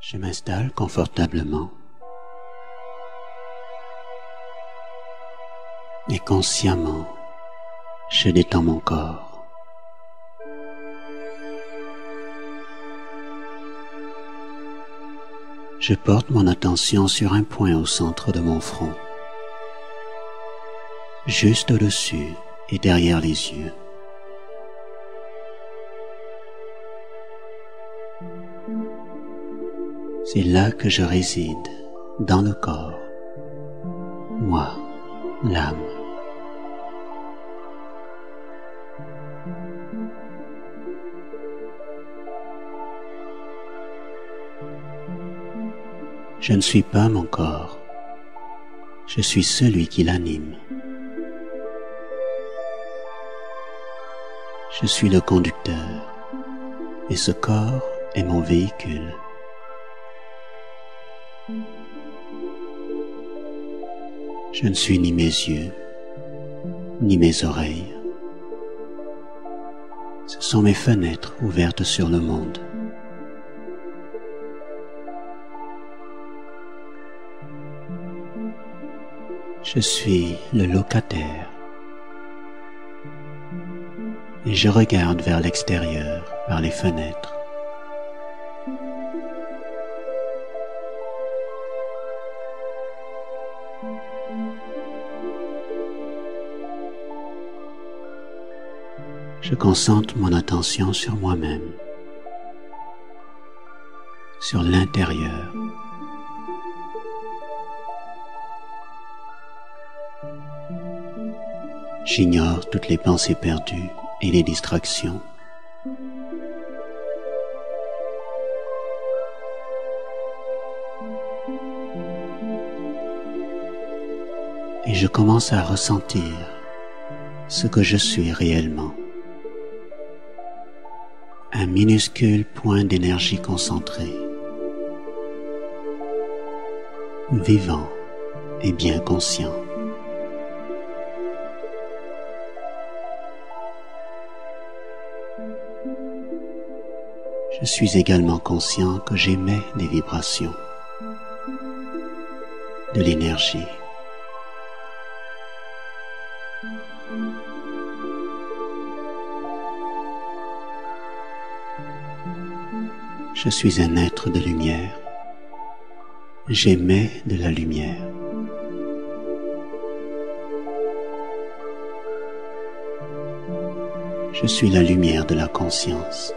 Je m'installe confortablement et consciemment, je détends mon corps. Je porte mon attention sur un point au centre de mon front, juste au-dessus et derrière les yeux. C'est là que je réside, dans le corps, moi, l'âme. Je ne suis pas mon corps, je suis celui qui l'anime. Je suis le conducteur et ce corps est mon véhicule. Je ne suis ni mes yeux, ni mes oreilles. Ce sont mes fenêtres ouvertes sur le monde. Je suis le locataire et je regarde vers l'extérieur par les fenêtres. Je concentre mon attention sur moi-même, sur l'intérieur. J'ignore toutes les pensées perdues et les distractions. Et je commence à ressentir ce que je suis réellement. Un minuscule point d'énergie concentrée, vivant et bien conscient. Je suis également conscient que j'émets des vibrations, de l'énergie. Je suis un être de lumière. J'émets de la lumière. Je suis la lumière de la conscience.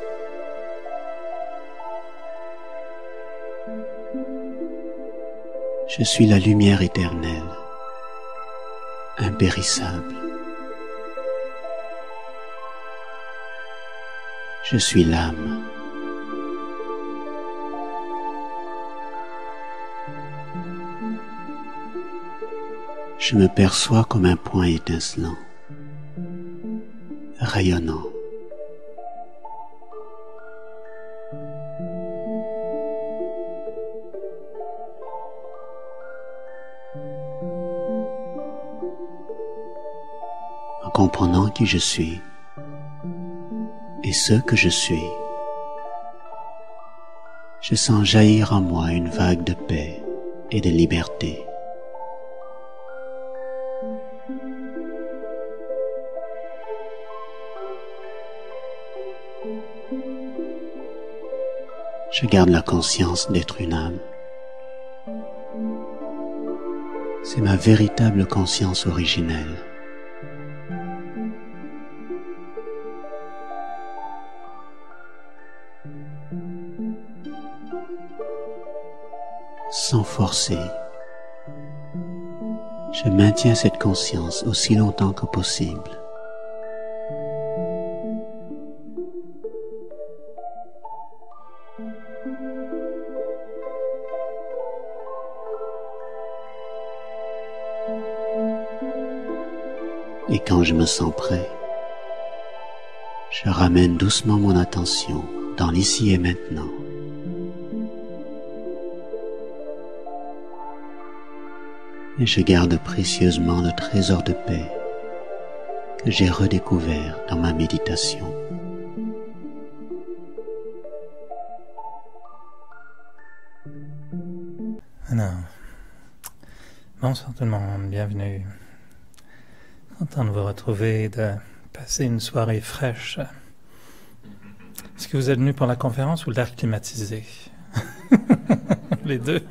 Je suis la lumière éternelle, impérissable. Je suis l'âme. Je me perçois comme un point étincelant, rayonnant. En comprenant qui je suis et ce que je suis, je sens jaillir en moi une vague de paix et de liberté. Je garde la conscience d'être une âme. C'est ma véritable conscience originelle. Sans forcer, je maintiens cette conscience aussi longtemps que possible. Et quand je me sens prêt, je ramène doucement mon attention dans l'ici et maintenant. Et je garde précieusement le trésor de paix que j'ai redécouvert dans ma méditation. Alors, bonsoir tout le monde, bienvenue. Content de vous retrouver, de passer une soirée fraîche. Est-ce que vous êtes venu pour la conférence ou l'air climatisé? Les deux.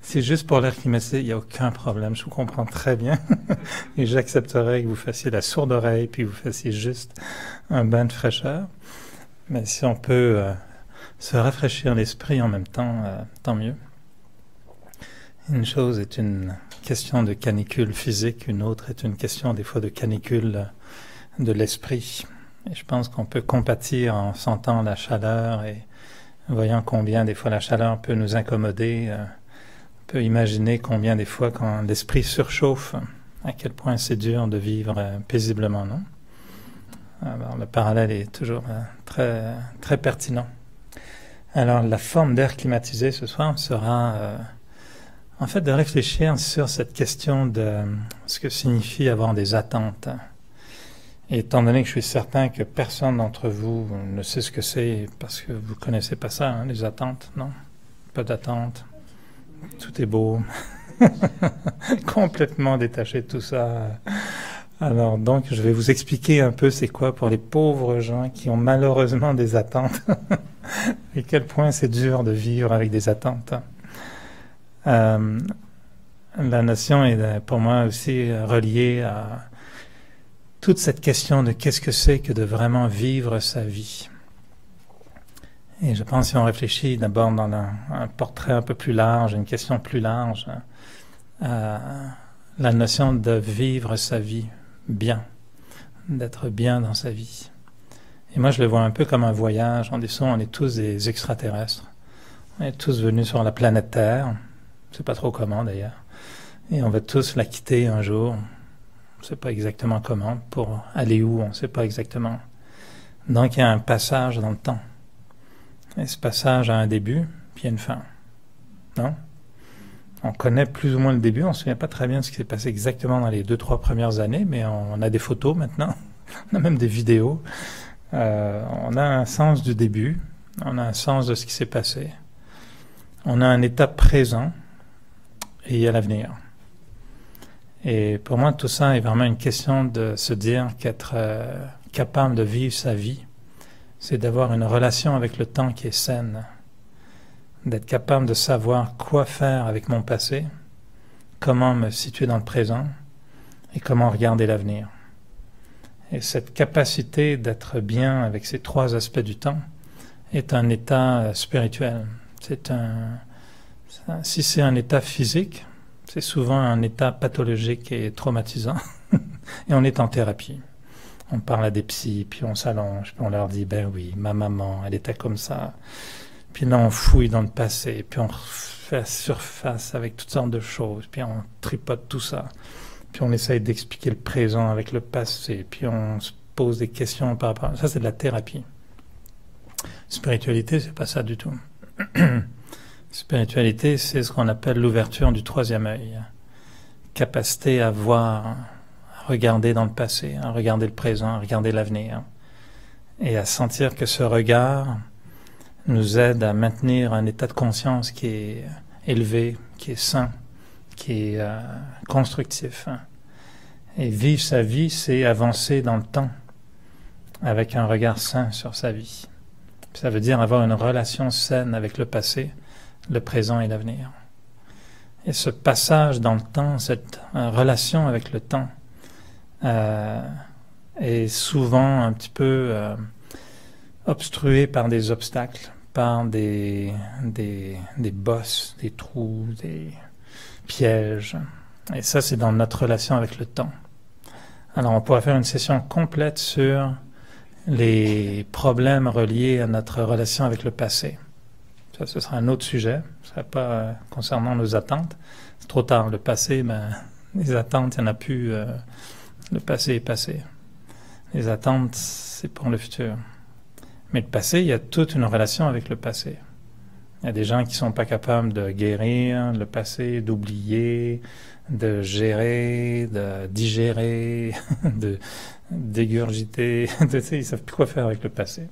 C'est juste pour l'air climatisé, il n'y a aucun problème, je vous comprends très bien. Et j'accepterais que vous fassiez la sourde oreille, puis vous fassiez juste un bain de fraîcheur. Mais si on peut se rafraîchir l'esprit en même temps, tant mieux. Une chose est une question de canicule physique, une autre est une question des fois de canicule de l'esprit. Et je pense qu'on peut compatir en sentant la chaleur et voyant combien des fois la chaleur peut nous incommoder. On peut imaginer combien des fois quand l'esprit surchauffe, à quel point c'est dur de vivre paisiblement, non? Alors, le parallèle est toujours très, très pertinent. Alors la forme d'air climatisé ce soir sera en fait de réfléchir sur cette question de ce que signifie avoir des attentes. Et étant donné que je suis certain que personne d'entre vous ne sait ce que c'est, parce que vous ne connaissez pas ça, hein, les attentes, non? Pas d'attente. Tout est beau. Complètement détaché de tout ça. Alors donc, je vais vous expliquer un peu c'est quoi pour les pauvres gens qui ont malheureusement des attentes. Et quel point c'est dur de vivre avec des attentes. La notion est pour moi aussi reliée à toute cette question de qu'est-ce que c'est que de vraiment vivre sa vie. Et je pense si on réfléchit d'abord dans un portrait un peu plus large, une question plus large, la notion de vivre sa vie bien, d'être bien dans sa vie. Et moi je le vois un peu comme un voyage. On est tous des extraterrestres. On est tous venus sur la planète Terre. Je ne sais pas trop comment d'ailleurs. Et on va tous la quitter un jour. On ne sait pas exactement comment. Pour aller où, on ne sait pas exactement. Donc il y a un passage dans le temps. Et ce passage a un début, puis une fin. Non? On connaît plus ou moins le début. On ne se souvient pas très bien de ce qui s'est passé exactement dans les 2-3 premières années, mais on a des photos maintenant. On a même des vidéos. On a un sens du début. On a un sens de ce qui s'est passé. On a un état présent et il y a l'avenir. Et pour moi, tout ça est vraiment une question de se dire qu'être capable de vivre sa vie, c'est d'avoir une relation avec le temps qui est saine, d'être capable de savoir quoi faire avec mon passé, comment me situer dans le présent et comment regarder l'avenir. Et cette capacité d'être bien avec ces trois aspects du temps est un état spirituel. Si c'est un état physique, c'est souvent un état pathologique et traumatisant. Et on est en thérapie. On parle à des psys, puis on s'allonge, puis on leur dit, ben oui, ma maman, elle était comme ça. Puis là, on fouille dans le passé, puis on fait surface avec toutes sortes de choses, puis on tripote tout ça. Puis on essaye d'expliquer le présent avec le passé, puis on se pose des questions par rapport à ça. C'est de la thérapie. Spiritualité, c'est pas ça du tout. Spiritualité, c'est ce qu'on appelle l'ouverture du troisième œil. Capacité à voir, à regarder dans le passé, à regarder le présent, à regarder l'avenir. Et à sentir que ce regard nous aide à maintenir un état de conscience qui est élevé, qui est sain, qui est constructif. Et vivre sa vie, c'est avancer dans le temps avec un regard sain sur sa vie. Ça veut dire avoir une relation saine avec le passé, le présent et l'avenir. Et ce passage dans le temps, cette relation avec le temps, est souvent un petit peu obstruée par des obstacles, par des bosses, des trous, des pièges. Et ça, c'est dans notre relation avec le temps. Alors, on pourrait faire une session complète sur les problèmes reliés à notre relation avec le passé. Ça, ce sera un autre sujet. Ce ne serait pas concernant nos attentes. C'est trop tard. Le passé, les attentes, il n'y en a plus. Le passé est passé. Les attentes, c'est pour le futur. Mais le passé, il y a toute une relation avec le passé. Il y a des gens qui ne sont pas capables de guérir le passé, d'oublier, de gérer, de digérer, de dégurgiter. Ils ne savent plus quoi faire avec le passé.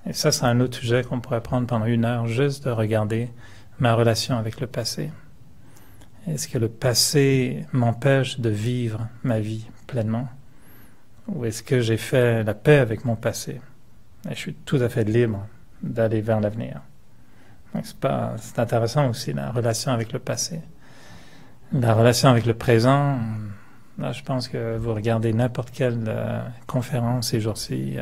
Et ça, c'est un autre sujet qu'on pourrait prendre pendant 1 heure, juste de regarder ma relation avec le passé? Est-ce que le passé m'empêche de vivre ma vie pleinement? Ou est-ce que j'ai fait la paix avec mon passé? Et je suis tout à fait libre d'aller vers l'avenir. Donc c'est intéressant aussi, la relation avec le passé. La relation avec le présent, là, je pense que vous regardez n'importe quelle conférence ces jours-ci,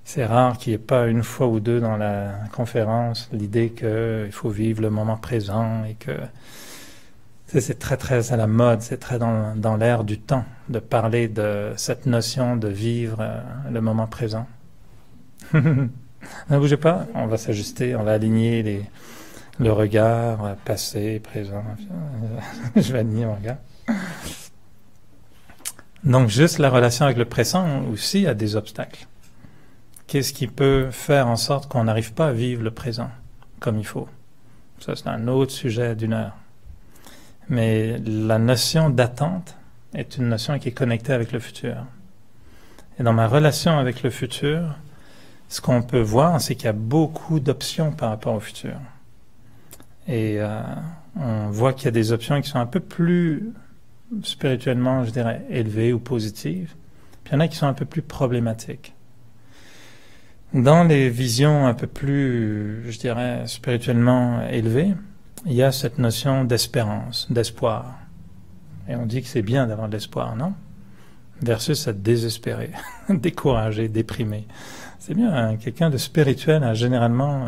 c'est rare qu'il n'y ait pas une fois ou deux dans la conférence l'idée qu'il faut vivre le moment présent et que c'est très très à la mode, c'est très dans l'air du temps de parler de cette notion de vivre le moment présent. Ne bougez pas, on va s'ajuster, on va aligner le regard, passé, présent. Je vais aligner mon regard. Donc juste la relation avec le présent aussi a des obstacles. Qu'est-ce qui peut faire en sorte qu'on n'arrive pas à vivre le présent comme il faut? Ça, c'est un autre sujet d'une heure. Mais la notion d'attente est une notion qui est connectée avec le futur. Et dans ma relation avec le futur, ce qu'on peut voir, c'est qu'il y a beaucoup d'options par rapport au futur. Et on voit qu'il y a des options qui sont un peu plus spirituellement, je dirais, élevées ou positives. Puis il y en a qui sont un peu plus problématiques. Dans les visions un peu plus, je dirais, spirituellement élevées, il y a cette notion d'espérance, d'espoir. Et on dit que c'est bien d'avoir de l'espoir, non? Versus être désespéré, découragé, déprimé. C'est bien, hein? Quelqu'un de spirituel a généralement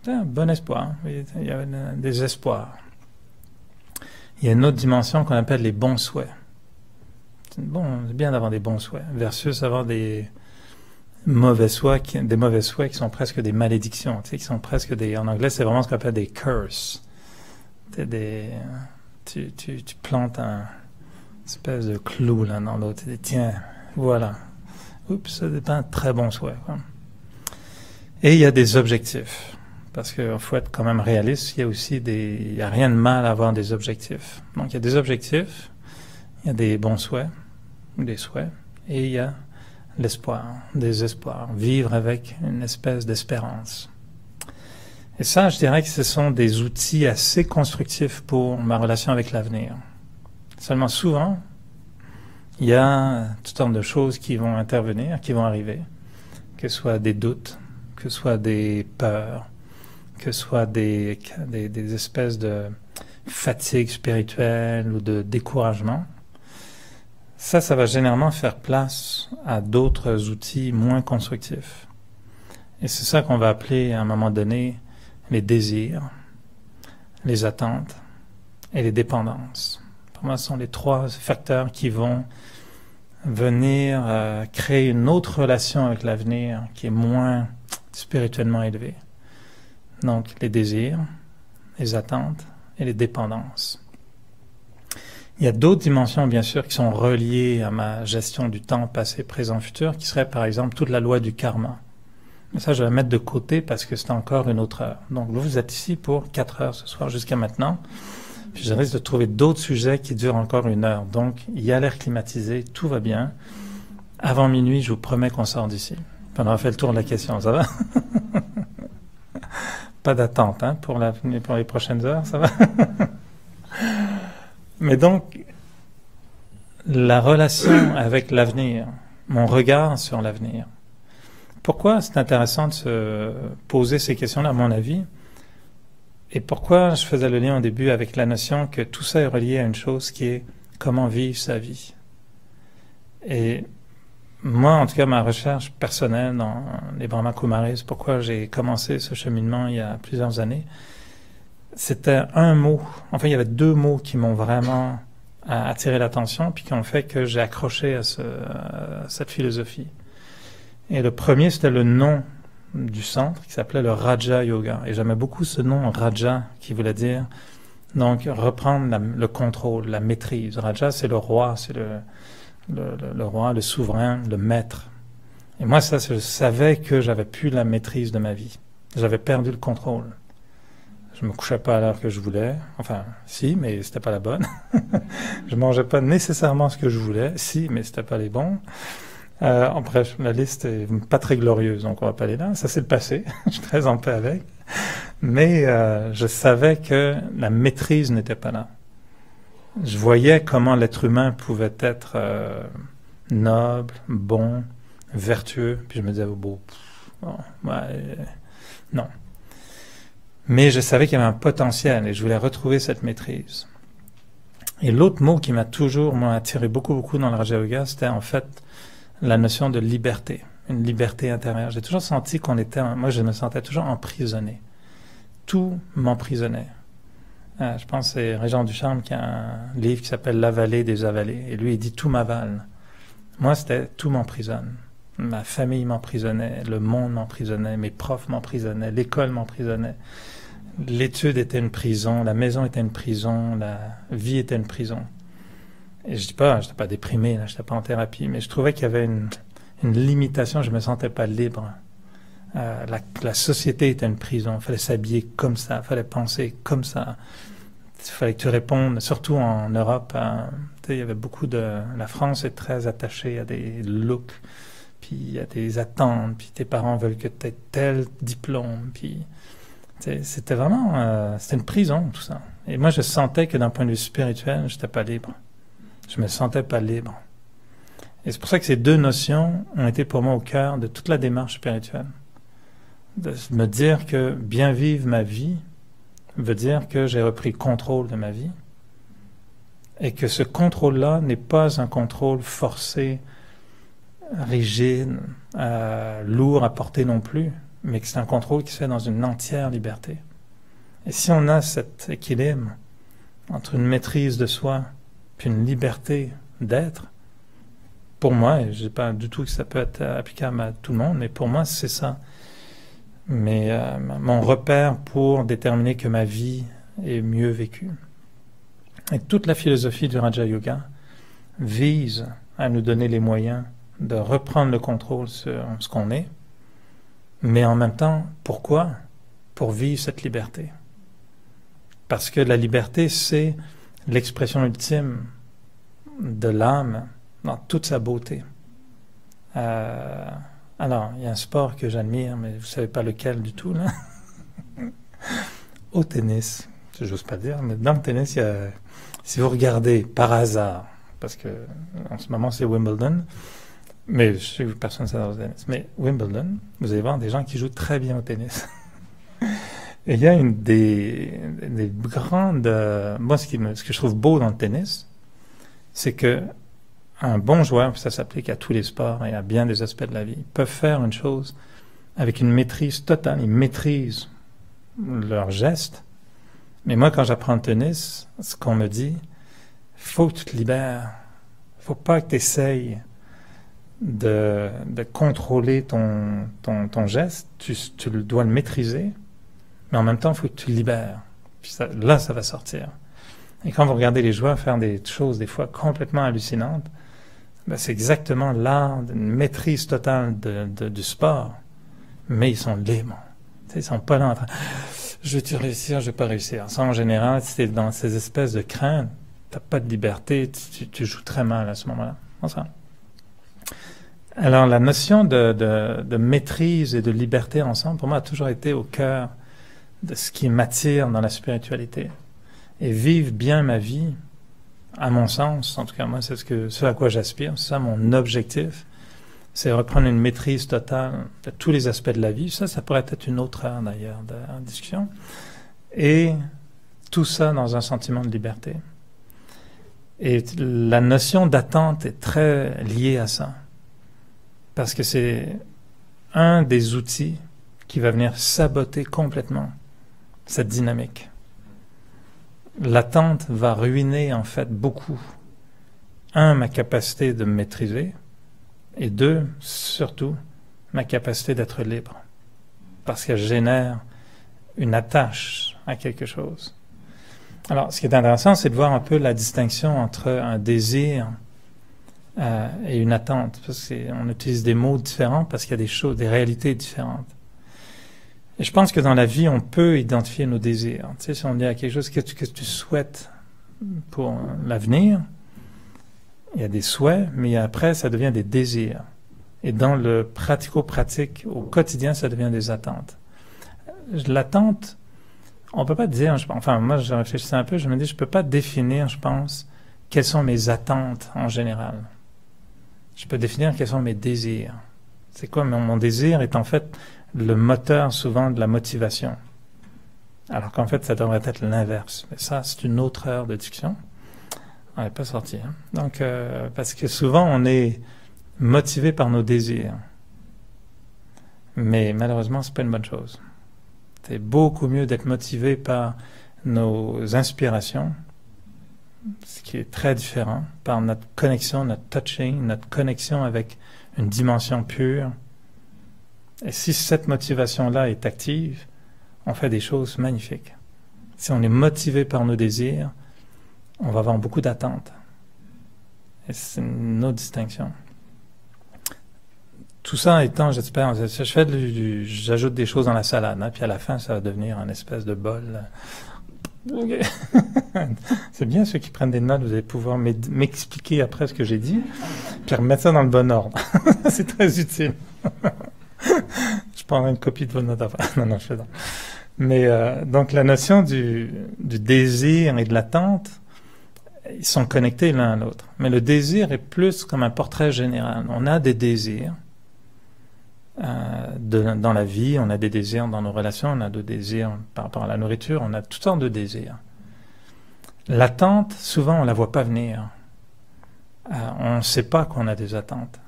un bon espoir. Il y a des espoirs. Il y a une autre dimension qu'on appelle les bons souhaits. C'est bien d'avoir des bons souhaits, versus avoir des mauvais souhaits qui sont presque des malédictions, tu sais, qui sont presque des, en anglais c'est vraiment ce qu'on appelle des curses. Tu plantes un espèce de clou là dans l'autre, tu dis tiens, voilà. Oups, ça n'est pas un très bon souhait, quoi. Et il y a des objectifs, parce qu'il faut être quand même réaliste, il y a rien de mal à avoir des objectifs. Donc il y a des objectifs, il y a des bons souhaits, des souhaits, et il y a l'espoir, des espoirs, vivre avec une espèce d'espérance. Et ça, je dirais que ce sont des outils assez constructifs pour ma relation avec l'avenir. Seulement souvent, il y a toutes sortes de choses qui vont intervenir, qui vont arriver, que ce soit des doutes, que ce soit des peurs, que ce soit des espèces de fatigue spirituelle ou de découragement. Ça va généralement faire place à d'autres outils moins constructifs. Et c'est ça qu'on va appeler à un moment donné les désirs, les attentes et les dépendances. Pour moi, ce sont les trois facteurs qui vont venir créer une autre relation avec l'avenir qui est moins spirituellement élevée. Donc, les désirs, les attentes et les dépendances. Il y a d'autres dimensions, bien sûr, qui sont reliées à ma gestion du temps passé, présent, futur, qui serait, par exemple, toute la loi du karma. Mais ça, je vais la mettre de côté parce que c'est encore une autre heure. Donc, vous êtes ici pour 4 heures ce soir jusqu'à maintenant. Puis, je risque de trouver d'autres sujets qui durent encore 1 heure. Donc, il y a l'air climatisé, tout va bien. Avant minuit, je vous promets qu'on sort d'ici. Puis on aura fait le tour de la question, ça va? Pas d'attente, hein, pour les prochaines heures, ça va? Mais donc, la relation avec l'avenir, mon regard sur l'avenir. Pourquoi c'est intéressant de se poser ces questions-là, à mon avis? Et pourquoi je faisais le lien au début avec la notion que tout ça est relié à une chose qui est comment vivre sa vie. Et moi, en tout cas, ma recherche personnelle dans les Brahma Kumaris, pourquoi j'ai commencé ce cheminement il y a plusieurs années, c'était un mot. Enfin, il y avait 2 mots qui m'ont vraiment attiré l'attention puis qui ont fait que j'ai accroché à cette philosophie. Et le premier, c'était le nom du centre qui s'appelait le Raja Yoga. Et j'aimais beaucoup ce nom Raja qui voulait dire donc reprendre le contrôle, la maîtrise. Raja, c'est le roi, c'est le roi, le souverain, le maître. Et moi, ça, je savais que j'avais plus la maîtrise de ma vie. J'avais perdu le contrôle. Je me couchais pas à l'heure que je voulais. Enfin, si, mais c'était pas la bonne. Je mangeais pas nécessairement ce que je voulais. Si, mais c'était pas les bons. Bref, la liste est pas très glorieuse, donc on va pas aller là. Ça, c'est le passé. Je suis très en paix avec. Mais je savais que la maîtrise n'était pas là. Je voyais comment l'être humain pouvait être noble, bon, vertueux. Puis je me disais, bon, non. Mais je savais qu'il y avait un potentiel et je voulais retrouver cette maîtrise. Et l'autre mot qui m'a toujours attiré beaucoup dans le Raja Yoga, c'était en fait la notion de liberté, une liberté intérieure. J'ai toujours senti moi je me sentais toujours emprisonné. Tout m'emprisonnait. Je pense que c'est Régent Ducharme qui a un livre qui s'appelle La vallée des avalés. Et lui, il dit tout m'avale. Moi, c'était tout m'emprisonne. Ma famille m'emprisonnait, le monde m'emprisonnait, mes profs m'emprisonnaient, l'école m'emprisonnait. L'étude était une prison, la maison était une prison, la vie était une prison. Et je dis pas, j'étais pas déprimé, je n'étais pas en thérapie, mais je trouvais qu'il y avait une limitation, je me sentais pas libre. La société était une prison, il fallait s'habiller comme ça, il fallait penser comme ça. Il fallait que tu répondes, surtout en Europe, il y avait la France est très attachée à des looks, puis il y a des attentes, puis tes parents veulent que tu aies tel diplôme, puis c'était vraiment, c'était une prison tout ça. Et moi je sentais que d'un point de vue spirituel, je n'étais pas libre. Je me sentais pas libre. Et c'est pour ça que ces deux notions ont été pour moi au cœur de toute la démarche spirituelle. De me dire que bien vivre ma vie veut dire que j'ai repris le contrôle de ma vie et que ce contrôle-là n'est pas un contrôle forcé, rigide, lourd à porter non plus, mais que c'est un contrôle qui se fait dans une entière liberté. Et si on a cet équilibre entre une maîtrise de soi puis une liberté d'être, pour moi, et je ne dis pas du tout que ça peut être applicable à tout le monde, mais pour moi c'est ça. Mais mon repère pour déterminer que ma vie est mieux vécue. Et toute la philosophie du Raja Yoga vise à nous donner les moyens de reprendre le contrôle sur ce qu'on est, mais en même temps, pourquoi? Pour vivre cette liberté. Parce que la liberté, c'est l'expression ultime de l'âme dans toute sa beauté. Alors, il y a un sport que j'admire, mais vous ne savez pas lequel du tout, là. Au tennis, je n'ose pas dire, mais dans le tennis, si vous regardez par hasard, parce que en ce moment c'est Wimbledon, mais je sais que personne ne sait au tennis, mais Wimbledon, vous allez voir des gens qui jouent très bien au tennis. Et il y a des grandes... moi, ce que je trouve beau dans le tennis, c'est que un bon joueur, ça s'applique à tous les sports et à bien des aspects de la vie, ils peuvent faire une chose avec une maîtrise totale. Ils maîtrisent leurs gestes. Mais moi, quand j'apprends le tennis, ce qu'on me dit, faut que tu te libères. Faut pas que tu essayes de contrôler ton geste. Tu dois le maîtriser, mais en même temps, il faut que tu le libères. Puis ça va sortir. Et quand vous regardez les joueurs faire des choses, des fois, complètement hallucinantes, c'est exactement l'art d'une maîtrise totale du sport. Mais ils sont libres. Ils sont pas là en train... Je vais-tu réussir, je vais pas réussir. Ça, en général, si t'es dans ces espèces de craintes, t'as pas de liberté, tu joues très mal à ce moment-là. Enfin. Alors, la notion de maîtrise et de liberté ensemble, pour moi, a toujours été au cœur de ce qui m'attire dans la spiritualité. Et vivre bien ma vie, à mon sens, en tout cas moi, c'est ce à quoi j'aspire, c'est ça mon objectif, c'est reprendre une maîtrise totale de tous les aspects de la vie. Ça pourrait être une autre heure d'ailleurs de discussion. Et tout ça dans un sentiment de liberté. Et la notion d'attente est très liée à ça. Parce que c'est un des outils qui va venir saboter complètement cette dynamique. L'attente va ruiner en fait beaucoup. Un, ma capacité de me maîtriser, et deux, surtout, ma capacité d'être libre. Parce qu'elle génère une attache à quelque chose. Alors, ce qui est intéressant, c'est de voir un peu la distinction entre un désir et une attente. Parce qu'on utilise des mots différents parce qu'il y a des choses, des réalités différentes. Et je pense que dans la vie, on peut identifier nos désirs. Tu sais, si on dit à quelque chose que tu souhaites pour l'avenir, il y a des souhaits, mais après, ça devient des désirs. Et dans le pratico-pratique, au quotidien, ça devient des attentes. L'attente, On peut pas dire, enfin moi je réfléchissais un peu, je me dis je peux pas définir, je pense, quelles sont mes attentes en général. Je peux définir quels sont mes désirs. C'est quoi mon désir est en fait le moteur souvent de la motivation. Alors qu'en fait ça devrait être l'inverse. Mais ça c'est une autre heure de discussion. On n'est pas sorti. Hein. Donc parce que souvent on est motivé par nos désirs. Mais malheureusement c'est pas une bonne chose. C'est beaucoup mieux d'être motivé par nos inspirations, ce qui est très différent, par notre connexion, notre touching, notre connexion avec une dimension pure. Et si cette motivation-là est active, on fait des choses magnifiques. Si on est motivé par nos désirs, on va avoir beaucoup d'attentes. Et c'est une autre distinction. Tout ça étant, j'espère, j'ajoute des choses dans la salade, hein, puis à la fin, ça va devenir un espèce de bol. Okay. C'est bien ceux qui prennent des notes, vous allez pouvoir m'expliquer après ce que j'ai dit, puis remettre ça dans le bon ordre. C'est très utile. Je prendrai une copie de vos notes après. Non, je fais ça. Mais donc la notion du désir et de l'attente, ils sont connectés l'un à l'autre. Mais le désir est plus comme un portrait général. On a des désirs. Dans la vie, on a des désirs dans nos relations, on a des désirs par rapport à la nourriture, on a toutes sortes de désirs. L'attente, souvent, on la voit pas venir. On ne sait pas qu'on a des attentes.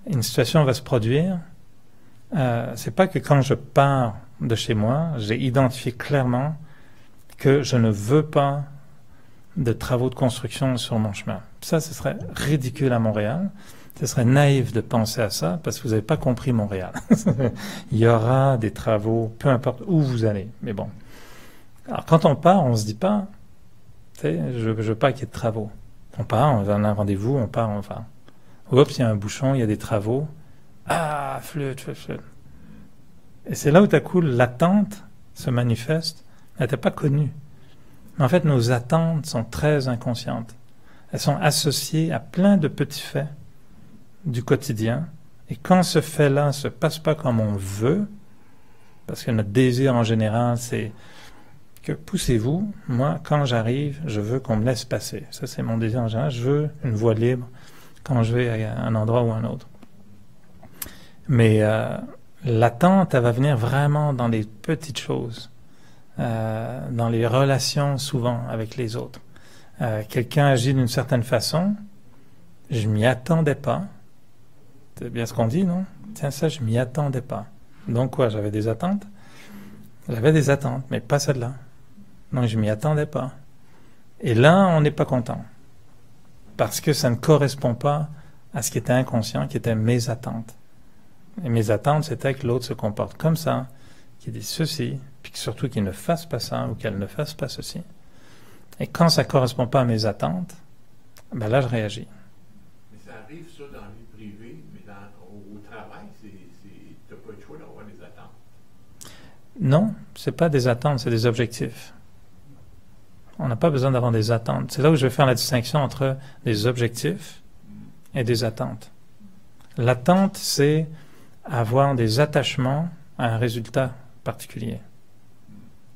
Une situation va se produire. C'est pas que quand je pars de chez moi, j'ai identifié clairement que je ne veux pas de travaux de construction sur mon chemin. Ça, ce serait ridicule à Montréal. Ce serait naïf de penser à ça parce que vous n'avez pas compris Montréal. Il y aura des travaux, peu importe où vous allez. Mais bon. Alors quand on part, on ne se dit pas, tu sais, je veux pas qu'il y ait de travaux. On part, on a un rendez-vous, on part, on va. Oups, il y a un bouchon, il y a des travaux. Ah, flûte. Et c'est là où tout à coup l'attente se manifeste. Elle n'était pas connue. Mais en fait, nos attentes sont très inconscientes. Elles sont associées à plein de petits faits du quotidien, et quand ce fait-là ne se passe pas comme on veut, parce que notre désir en général, c'est que poussez-vous, moi, quand j'arrive, je veux qu'on me laisse passer. Ça, c'est mon désir en général. Je veux une voie libre quand je vais à un endroit ou un autre. Mais l'attente, elle va venir vraiment dans les petites choses, dans les relations souvent avec les autres. Quelqu'un agit d'une certaine façon, je m'y attendais pas. C'est bien ce qu'on dit, non? Tiens, ça, je m'y attendais pas. Donc quoi, j'avais des attentes? J'avais des attentes, mais pas celle-là. Donc je m'y attendais pas. Et là, on n'est pas content. Parce que ça ne correspond pas à ce qui était inconscient, qui était mes attentes. Et mes attentes, c'était que l'autre se comporte comme ça, qu'il dise ceci, puis surtout qu'il ne fasse pas ça, ou qu'elle ne fasse pas ceci. Et quand ça ne correspond pas à mes attentes, ben là, je réagis. Mais ça arrive, ça, dans la vie privée, mais au travail, tu n'as pas le choix d'avoir des attentes. Non, c'est pas des attentes, c'est des objectifs. On n'a pas besoin d'avoir des attentes. C'est là où je vais faire la distinction entre des objectifs et des attentes. L'attente, c'est avoir des attachements à un résultat particulier.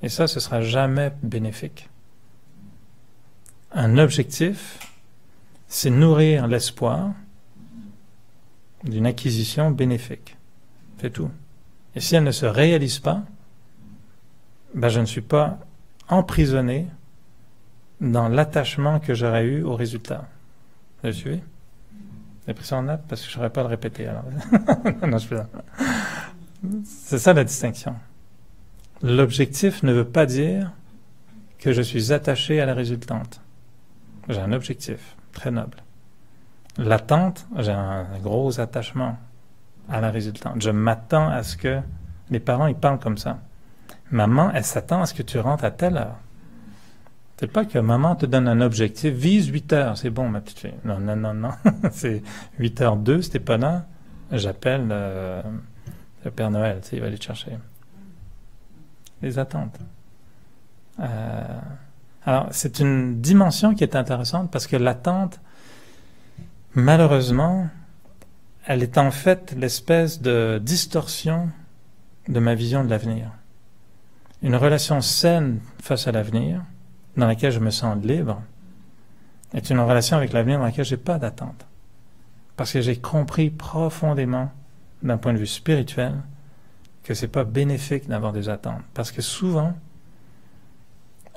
Et ça, ce sera jamais bénéfique. Un objectif, c'est nourrir l'espoir d'une acquisition bénéfique. C'est tout. Et si elle ne se réalise pas, ben je ne suis pas emprisonné dans l'attachement que j'aurais eu au résultat. Vous avez suivi? Vous avez pris ça en note? Parce que je ne saurais pas le répéter. Alors. Non, je fais ça. C'est ça la distinction. L'objectif ne veut pas dire que je suis attaché à la résultante. J'ai un objectif très noble. L'attente, j'ai un gros attachement à la résultante. Je m'attends à ce que les parents, ils parlent comme ça. Maman, elle s'attend à ce que tu rentres à telle heure. C'est pas que maman te donne un objectif, vise 8 heures, c'est bon ma petite fille. Non, non, non, non. C'est 8h02, si t'es pas là, j'appelle le Père Noël, tu sais, il va aller te chercher. Les attentes. Alors, c'est une dimension qui est intéressante parce que l'attente, malheureusement, elle est en fait l'espèce de distorsion de ma vision de l'avenir. Une relation saine face à l'avenir, dans laquelle je me sens libre, est une relation avec l'avenir dans laquelle je n'ai pas d'attente. Parce que j'ai compris profondément, d'un point de vue spirituel, que c'est pas bénéfique d'avoir des attentes. Parce que souvent,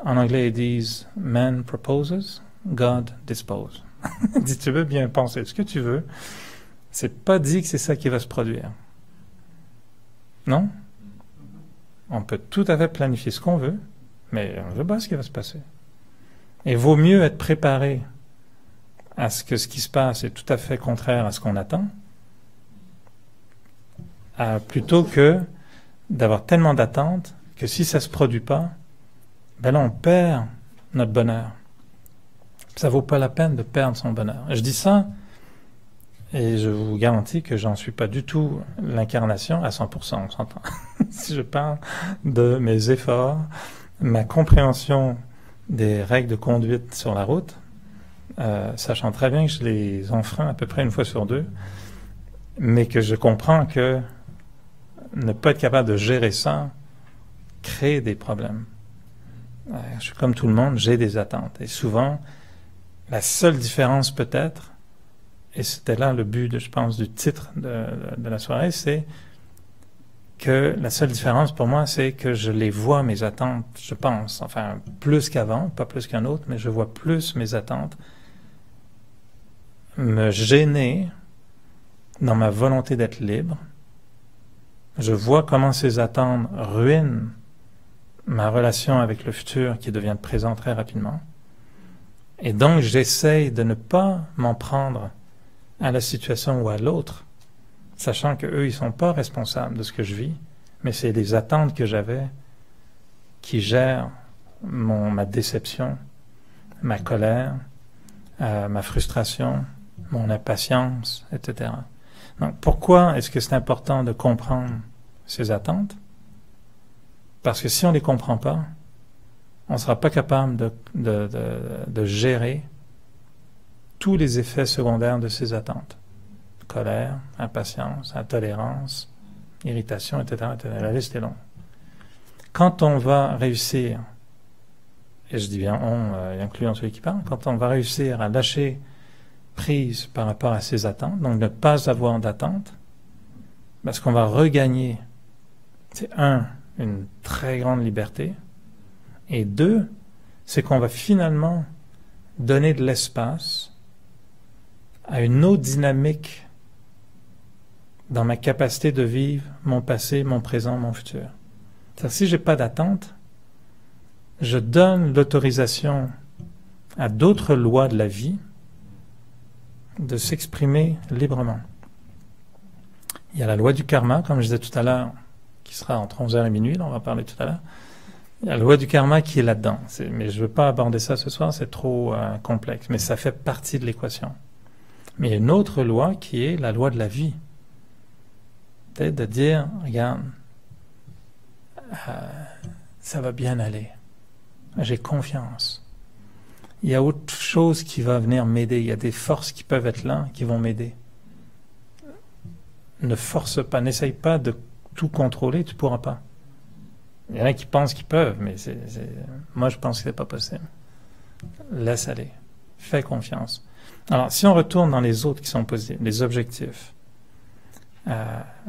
en anglais, ils disent « Man proposes, God dispose ». Si tu veux bien penser ce que tu veux, c'est pas dit que c'est ça qui va se produire. Non? On peut tout à fait planifier ce qu'on veut, mais on ne sait pas ce qui va se passer. Et vaut mieux être préparé à ce que ce qui se passe est tout à fait contraire à ce qu'on attend, plutôt que d'avoir tellement d'attentes que si ça ne se produit pas, ben là on perd notre bonheur. Ça vaut pas la peine de perdre son bonheur. Je dis ça, et je vous garantis que j'en suis pas du tout l'incarnation à 100%, on s'entend. Si je parle de mes efforts, ma compréhension des règles de conduite sur la route, sachant très bien que je les enfreins à peu près une fois sur deux, mais que je comprends que ne pas être capable de gérer ça crée des problèmes. Je suis comme tout le monde, j'ai des attentes. Et souvent, la seule différence peut-être, et c'était là le but, je pense, du titre de la soirée, c'est que la seule différence pour moi, c'est que je les vois, mes attentes, je pense, enfin, plus qu'avant, pas plus qu'un autre, mais je vois plus mes attentes me gêner dans ma volonté d'être libre. Je vois comment ces attentes ruinent ma relation avec le futur qui devient présent très rapidement. Et donc, j'essaye de ne pas m'en prendre à la situation ou à l'autre, sachant qu'eux, ils ne sont pas responsables de ce que je vis, mais c'est les attentes que j'avais qui gèrent ma déception, ma colère, ma frustration, mon impatience, etc. Donc, pourquoi est-ce que c'est important de comprendre ces attentes? Parce que si on ne les comprend pas, on ne sera pas capable de gérer tous les effets secondaires de ces attentes. Colère, impatience, intolérance, irritation, etc., etc. La liste est longue. Quand on va réussir, et je dis bien on, incluant celui qui parle, quand on va réussir à lâcher prise par rapport à ces attentes, donc ne pas avoir d'attente, parce qu'on va regagner, c'est une très grande liberté, et deux, c'est qu'on va finalement donner de l'espace à une autre dynamique dans ma capacité de vivre mon passé, mon présent, mon futur. C'est-à-dire, si je n'ai pas d'attente, je donne l'autorisation à d'autres lois de la vie de s'exprimer librement. Il y a la loi du karma, comme je disais tout à l'heure, qui sera entre 11h et minuit, là, on va parler tout à l'heure. Il y a la loi du karma qui est là-dedans. Mais je ne veux pas aborder ça ce soir, c'est trop complexe. Mais ça fait partie de l'équation. Mais il y a une autre loi qui est la loi de la vie. Peut-être de dire, regarde, ça va bien aller. J'ai confiance. Il y a autre chose qui va venir m'aider. Il y a des forces qui peuvent être là, qui vont m'aider. Ne force pas, n'essaye pas de tout contrôler, tu ne pourras pas. Il y en a qui pensent qu'ils peuvent, mais moi je pense que ce n'est pas possible. Laisse aller. Fais confiance. Alors, si on retourne dans les autres qui sont positifs, les objectifs,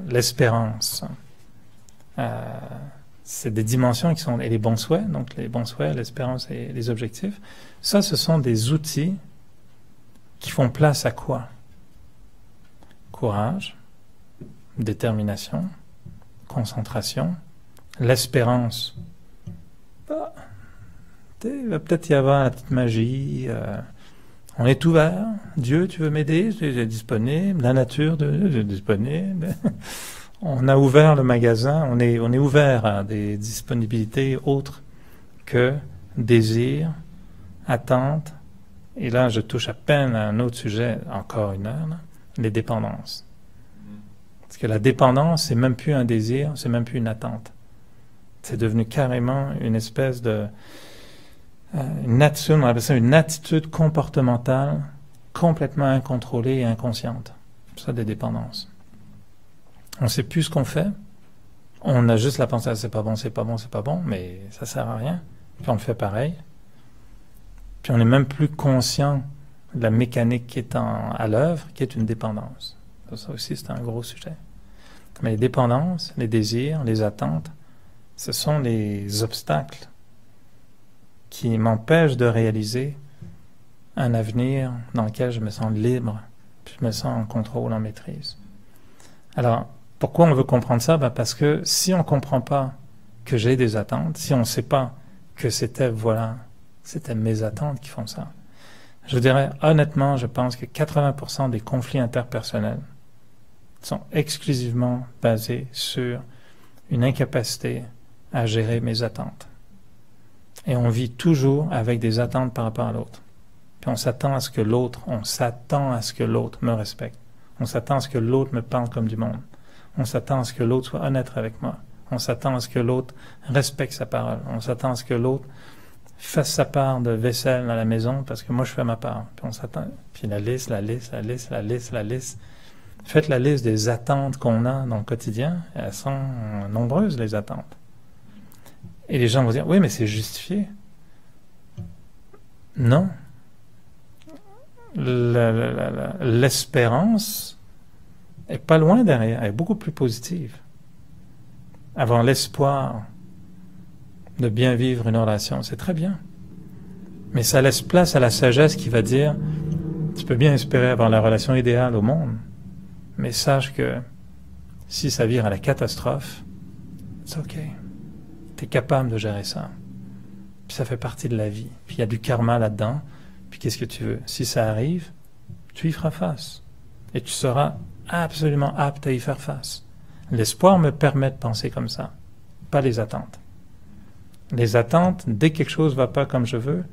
l'espérance, c'est des dimensions qui sont, et les bons souhaits, donc les bons souhaits, l'espérance et les objectifs, ça, ce sont des outils qui font place à quoi? Courage, détermination, concentration, l'espérance. Bah, il va peut-être y avoir la petite magie. On est ouvert. Dieu, tu veux m'aider? C'est disponible. La nature, c'est disponible. On a ouvert le magasin. On est ouvert à des disponibilités autres que désir, attente. Et là, je touche à peine à un autre sujet, encore une heure, là, les dépendances. Parce que la dépendance, c'est même plus un désir, c'est même plus une attente. C'est devenu carrément une espèce de... une attitude, on appelle ça une attitude comportementale complètement incontrôlée et inconsciente. C'est ça, des dépendances. On ne sait plus ce qu'on fait, On a juste la pensée, c'est pas bon, c'est pas bon, c'est pas bon, mais ça sert à rien. Puis on le fait pareil. Puis on n'est même plus conscient de la mécanique qui est à l'œuvre, qui est une dépendance. Ça aussi, c'est un gros sujet. Mais les dépendances, les désirs, les attentes, ce sont les obstacles qui m'empêchent de réaliser un avenir dans lequel je me sens libre, puis je me sens en contrôle, en maîtrise. Alors, pourquoi on veut comprendre ça? Parce que si on ne comprend pas que j'ai des attentes, si on ne sait pas que c'était mes attentes qui font ça, je dirais honnêtement, je pense que 80% des conflits interpersonnels sont exclusivement basés sur une incapacité à gérer mes attentes. Et on vit toujours avec des attentes par rapport à l'autre. Puis on s'attend à ce que l'autre me respecte. On s'attend à ce que l'autre me parle comme du monde. On s'attend à ce que l'autre soit honnête avec moi. On s'attend à ce que l'autre respecte sa parole. On s'attend à ce que l'autre fasse sa part de vaisselle à la maison parce que moi je fais ma part. Puis on s'attend. Puis la liste. Faites la liste des attentes qu'on a dans le quotidien. Elles sont nombreuses, les attentes. Et les gens vont dire, oui, mais c'est justifié. Non. L'espérance est pas loin derrière, elle est beaucoup plus positive. Avoir l'espoir de bien vivre une relation, c'est très bien. Mais ça laisse place à la sagesse qui va dire, tu peux bien espérer avoir la relation idéale au monde, mais sache que si ça vire à la catastrophe, c'est ok. Tu es capable de gérer ça. Puis ça fait partie de la vie. Puis il y a du karma là-dedans. Puis qu'est-ce que tu veux? Si ça arrive, tu y feras face. Et tu seras absolument apte à y faire face. L'espoir me permet de penser comme ça, pas les attentes. Les attentes, dès que quelque chose ne va pas comme je veux,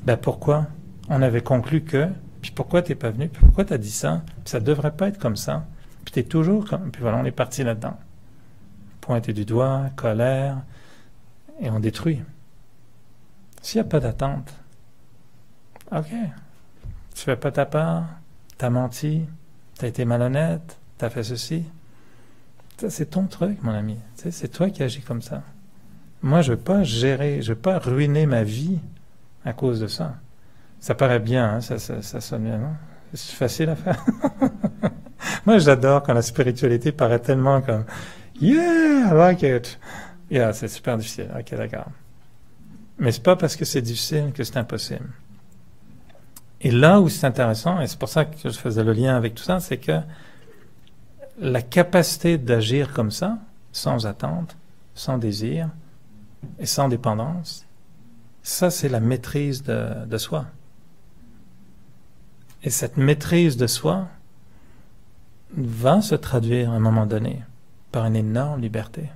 ben pourquoi? On avait conclu que, puis pourquoi tu n'es pas venu, puis pourquoi tu as dit ça, puis ça ne devrait pas être comme ça, puis tu es toujours comme... Puis voilà, on est parti là-dedans. Pointer du doigt, colère, et on détruit. S'il n'y a pas d'attente, ok, tu fais pas ta part, t'as menti, t'as été malhonnête, t'as fait ceci. Ça, c'est ton truc, mon ami. Tu sais, c'est toi qui agis comme ça. Moi, je veux pas ruiner ma vie à cause de ça. Ça paraît bien, hein, ça sonne bien, non? C'est facile à faire. Moi, j'adore quand la spiritualité paraît tellement comme « Yeah, I like it ». Yeah, c'est super difficile. Ok, d'accord. Mais c'est pas parce que c'est difficile que c'est impossible. Et là où c'est intéressant, et c'est pour ça que je faisais le lien avec tout ça, c'est que la capacité d'agir comme ça, sans attente, sans désir et sans dépendance, ça c'est la maîtrise de soi. Et cette maîtrise de soi va se traduire à un moment donné par une énorme liberté.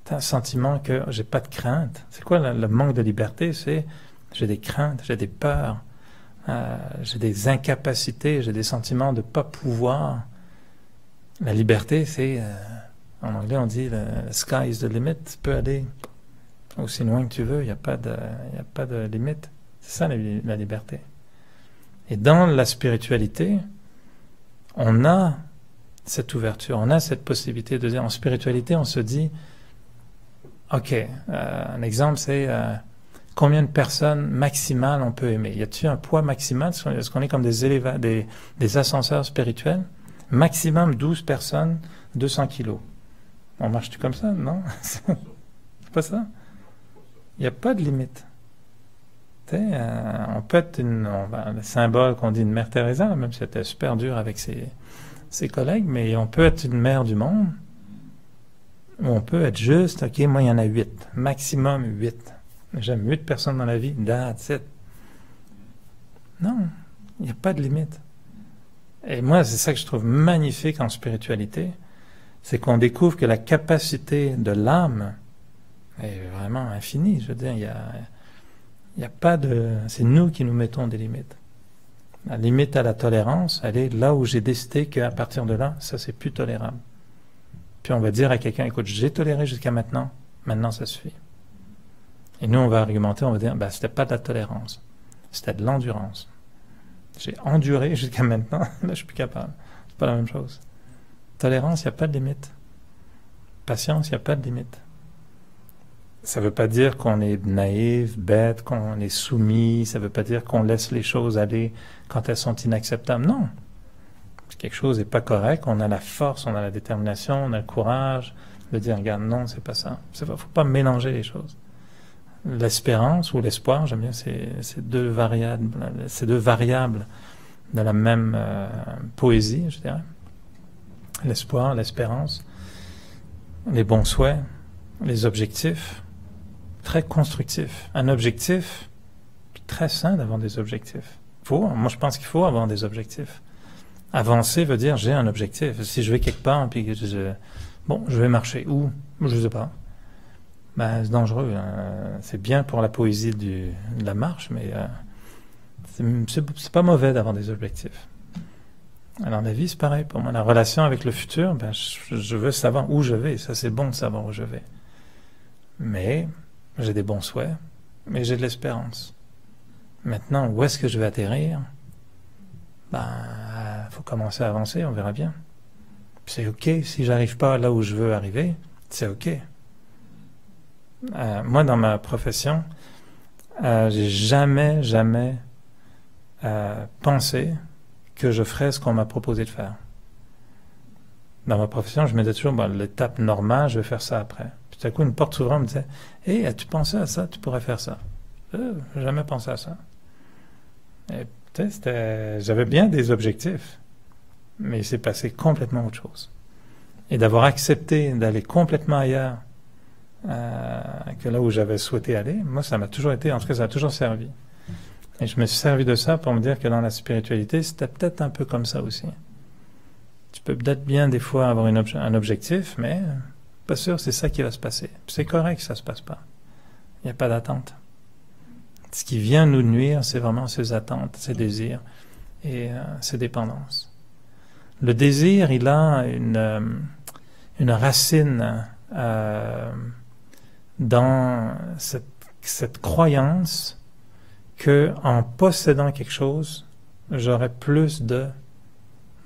T'as un sentiment que j'ai pas de crainte. C'est quoi le manque de liberté? C'est j'ai des craintes, j'ai des peurs, j'ai des incapacités, j'ai des sentiments de pas pouvoir. La liberté, c'est en anglais on dit the sky is the limit. Tu peux aller aussi loin que tu veux. Il n'y a pas de limite. C'est ça la liberté. Et dans la spiritualité, on a cette ouverture, on a cette possibilité de dire en spiritualité, on se dit ok, un exemple c'est combien de personnes maximales on peut aimer. Y a-t-il un poids maximal? Est-ce qu'on est comme des ascenseurs spirituels? Maximum 12 personnes, 200 kilos. On marche-tu comme ça? Non? C'est pas ça? Il n'y a pas de limite. On peut être le symbole qu'on dit une mère Teresa, même si c'était super dur avec ses collègues, mais on peut être une mère du monde. Ou on peut être juste, ok, moi il y en a 8, maximum 8. J'aime 8 personnes dans la vie, that's it. Non, il n'y a pas de limite. Et moi, c'est ça que je trouve magnifique en spiritualité, c'est qu'on découvre que la capacité de l'âme est vraiment infinie. Je veux dire, il y a pas de... C'est nous qui nous mettons des limites. La limite à la tolérance, elle est là où j'ai décidé qu'à partir de là, ça c'est plus tolérable. Puis on va dire à quelqu'un, écoute, j'ai toléré jusqu'à maintenant, maintenant ça suffit. Et nous on va argumenter, on va dire, c'était pas de la tolérance, c'était de l'endurance. J'ai enduré jusqu'à maintenant, là je suis plus capable. C'est pas la même chose. Tolérance, il n'y a pas de limite. Patience, il n'y a pas de limite. Ça ne veut pas dire qu'on est naïf, bête, qu'on est soumis, ça ne veut pas dire qu'on laisse les choses aller quand elles sont inacceptables. Non. Si quelque chose n'est pas correct, on a la force, on a la détermination, on a le courage de dire, regarde, non, c'est pas ça. Il ne faut pas mélanger les choses. L'espérance ou l'espoir, j'aime bien, c'est deux variables de la même poésie, je dirais. L'espoir, l'espérance, les bons souhaits, les objectifs, très constructifs. Un objectif, très sain d'avoir des objectifs. Moi, je pense qu'il faut avoir des objectifs. Avancer veut dire, j'ai un objectif. Si je vais quelque part, puis je vais marcher. Où? Je ne sais pas. Ben, c'est dangereux. C'est bien pour la poésie de la marche, mais c'est pas mauvais d'avoir des objectifs. Alors la vie, c'est pareil. Pour moi, la relation avec le futur, ben, je veux savoir où je vais. Ça, c'est bon de savoir où je vais. Mais j'ai des bons souhaits, mais j'ai de l'espérance. Maintenant, où est-ce que je vais atterrir? Ben, faut commencer à avancer, on verra bien. C'est OK. Si j'arrive pas là où je veux arriver, c'est OK. Moi, dans ma profession, j'ai jamais pensé que je ferais ce qu'on m'a proposé de faire. Dans ma profession, je me disais toujours, l'étape normale, je vais faire ça après. Puis tout à coup, une porte s'ouvrait, on me disait, « Hey, as-tu pensé à ça? Tu pourrais faire ça. » J'ai jamais pensé à ça. Et j'avais bien des objectifs, mais il s'est passé complètement autre chose. Et d'avoir accepté d'aller complètement ailleurs que là où j'avais souhaité aller, moi, ça m'a toujours été, en tout cas, ça a toujours servi. Et je me suis servi de ça pour me dire que dans la spiritualité, c'était peut-être un peu comme ça aussi. Tu peux peut-être bien des fois avoir un objectif, mais pas sûr c'est ça qui va se passer. C'est correct que ça se passe pas. Il n'y a pas d'attente. Ce qui vient nous nuire, c'est vraiment ces attentes, ces désirs et ces dépendances. Le désir, il a une racine dans cette croyance que en possédant quelque chose, j'aurai plus de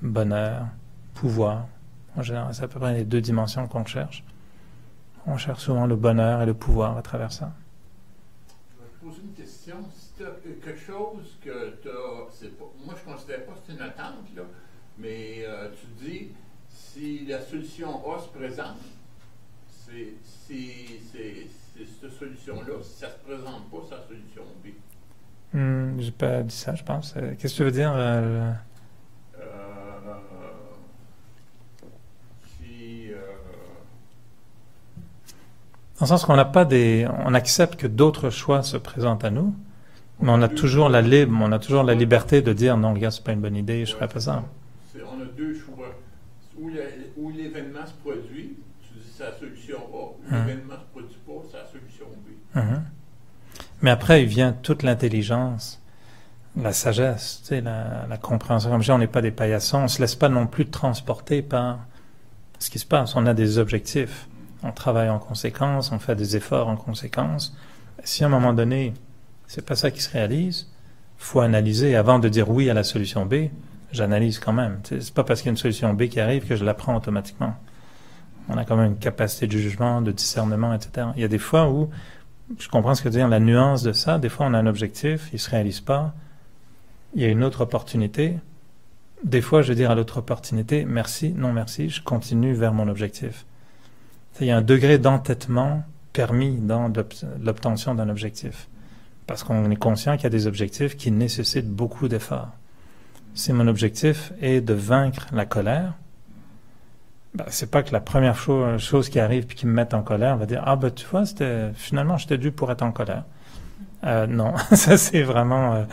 bonheur, pouvoir. En général, c'est à peu près les deux dimensions qu'on cherche. On cherche souvent le bonheur et le pouvoir à travers ça. Je vais te poser une question. Si tu as quelque chose que tu as... Moi, je ne considère pas que c'est une attente, là, mais tu dis, si la solution A se présente, c'est cette solution-là. Si ça ne se présente pas, c'est la solution B. J'ai pas dit ça, je pense. Qu'est-ce que tu veux dire? Dans le sens qu'on n'a pas on accepte que d'autres choix se présentent à nous, mais on a toujours la liberté de dire non, regarde, c'est pas une bonne idée, je ferai pas ça. On a deux choix. Où l'événement se produit, tu dis c'est la solution A, où l'événement se produit pas, c'est la solution B. Mais après, il vient toute l'intelligence, la sagesse, tu sais, la compréhension. Comme je dis, on n'est pas des paillassons, on ne se laisse pas non plus transporter par ce qui se passe. On a des objectifs, on travaille en conséquence, on fait des efforts en conséquence. Si à un moment donné, c'est pas ça qui se réalise, il faut analyser. Avant de dire oui à la solution B, j'analyse quand même. Tu sais, c'est pas parce qu'il y a une solution B qui arrive que je la prends automatiquement. On a quand même une capacité de jugement, de discernement, etc. Il y a des fois où je comprends ce que tu veux dire, la nuance de ça. Des fois, on a un objectif, il ne se réalise pas. Il y a une autre opportunité. Des fois, je vais dire à l'autre opportunité, merci, non merci, je continue vers mon objectif. Il y a un degré d'entêtement permis dans l'obtention d'un objectif. Parce qu'on est conscient qu'il y a des objectifs qui nécessitent beaucoup d'efforts. Si mon objectif est de vaincre la colère, c'est pas que la première chose qui arrive puis qui me met en colère, on va dire, tu vois, finalement, j'étais dû pour être en colère. Non, ça c'est vraiment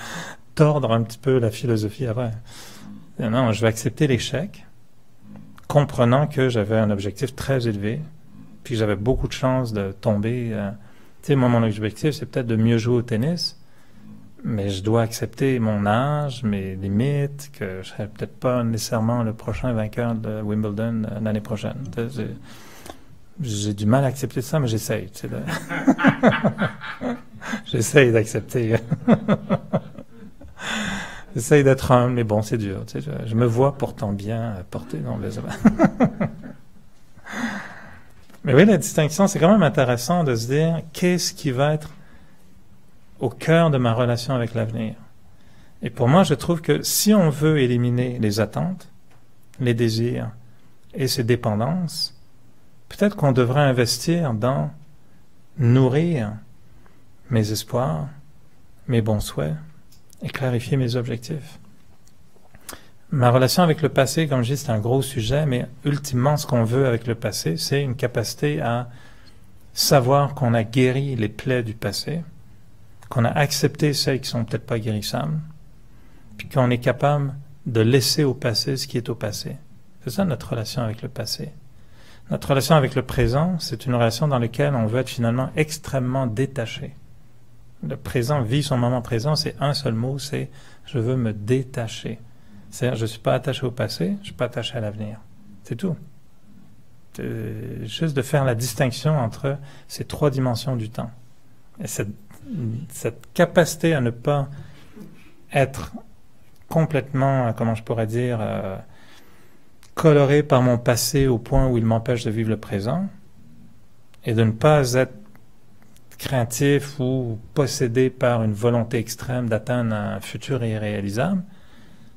tordre un petit peu la philosophie après. Non, je vais accepter l'échec, comprenant que j'avais un objectif très élevé, puis que j'avais beaucoup de chances de tomber. Tu sais, moi, mon objectif, c'est peut-être de mieux jouer au tennis, mais je dois accepter mon âge, mes limites, que je serai peut-être pas nécessairement le prochain vainqueur de Wimbledon l'année prochaine. J'ai du mal à accepter ça, mais j'essaye. Tu sais, j'essaye d'accepter. J'essaye d'être humble, mais bon, c'est dur. Tu sais, je me vois pourtant bien porter dans les... Mais oui, la distinction, c'est quand même intéressant de se dire qu'est-ce qui va être au cœur de ma relation avec l'avenir. Et pour moi, je trouve que si on veut éliminer les attentes, les désirs et ces dépendances, peut-être qu'on devrait investir dans nourrir mes espoirs, mes bons souhaits et clarifier mes objectifs. Ma relation avec le passé, comme je dis, c'est un gros sujet, mais ultimement, ce qu'on veut avec le passé, c'est une capacité à savoir qu'on a guéri les plaies du passé, qu'on a accepté celles qui sont peut-être pas guérissables, puis qu'on est capable de laisser au passé ce qui est au passé. C'est ça notre relation avec le passé. Notre relation avec le présent, c'est une relation dans laquelle on veut être finalement extrêmement détaché. Le présent vit son moment présent, c'est un seul mot, c'est « je veux me détacher ». C'est-à-dire, je ne suis pas attaché au passé, je ne suis pas attaché à l'avenir. C'est tout. C'est juste de faire la distinction entre ces trois dimensions du temps. Et cette capacité à ne pas être complètement, comment je pourrais dire, coloré par mon passé au point où il m'empêche de vivre le présent, et de ne pas être craintif ou possédé par une volonté extrême d'atteindre un futur irréalisable.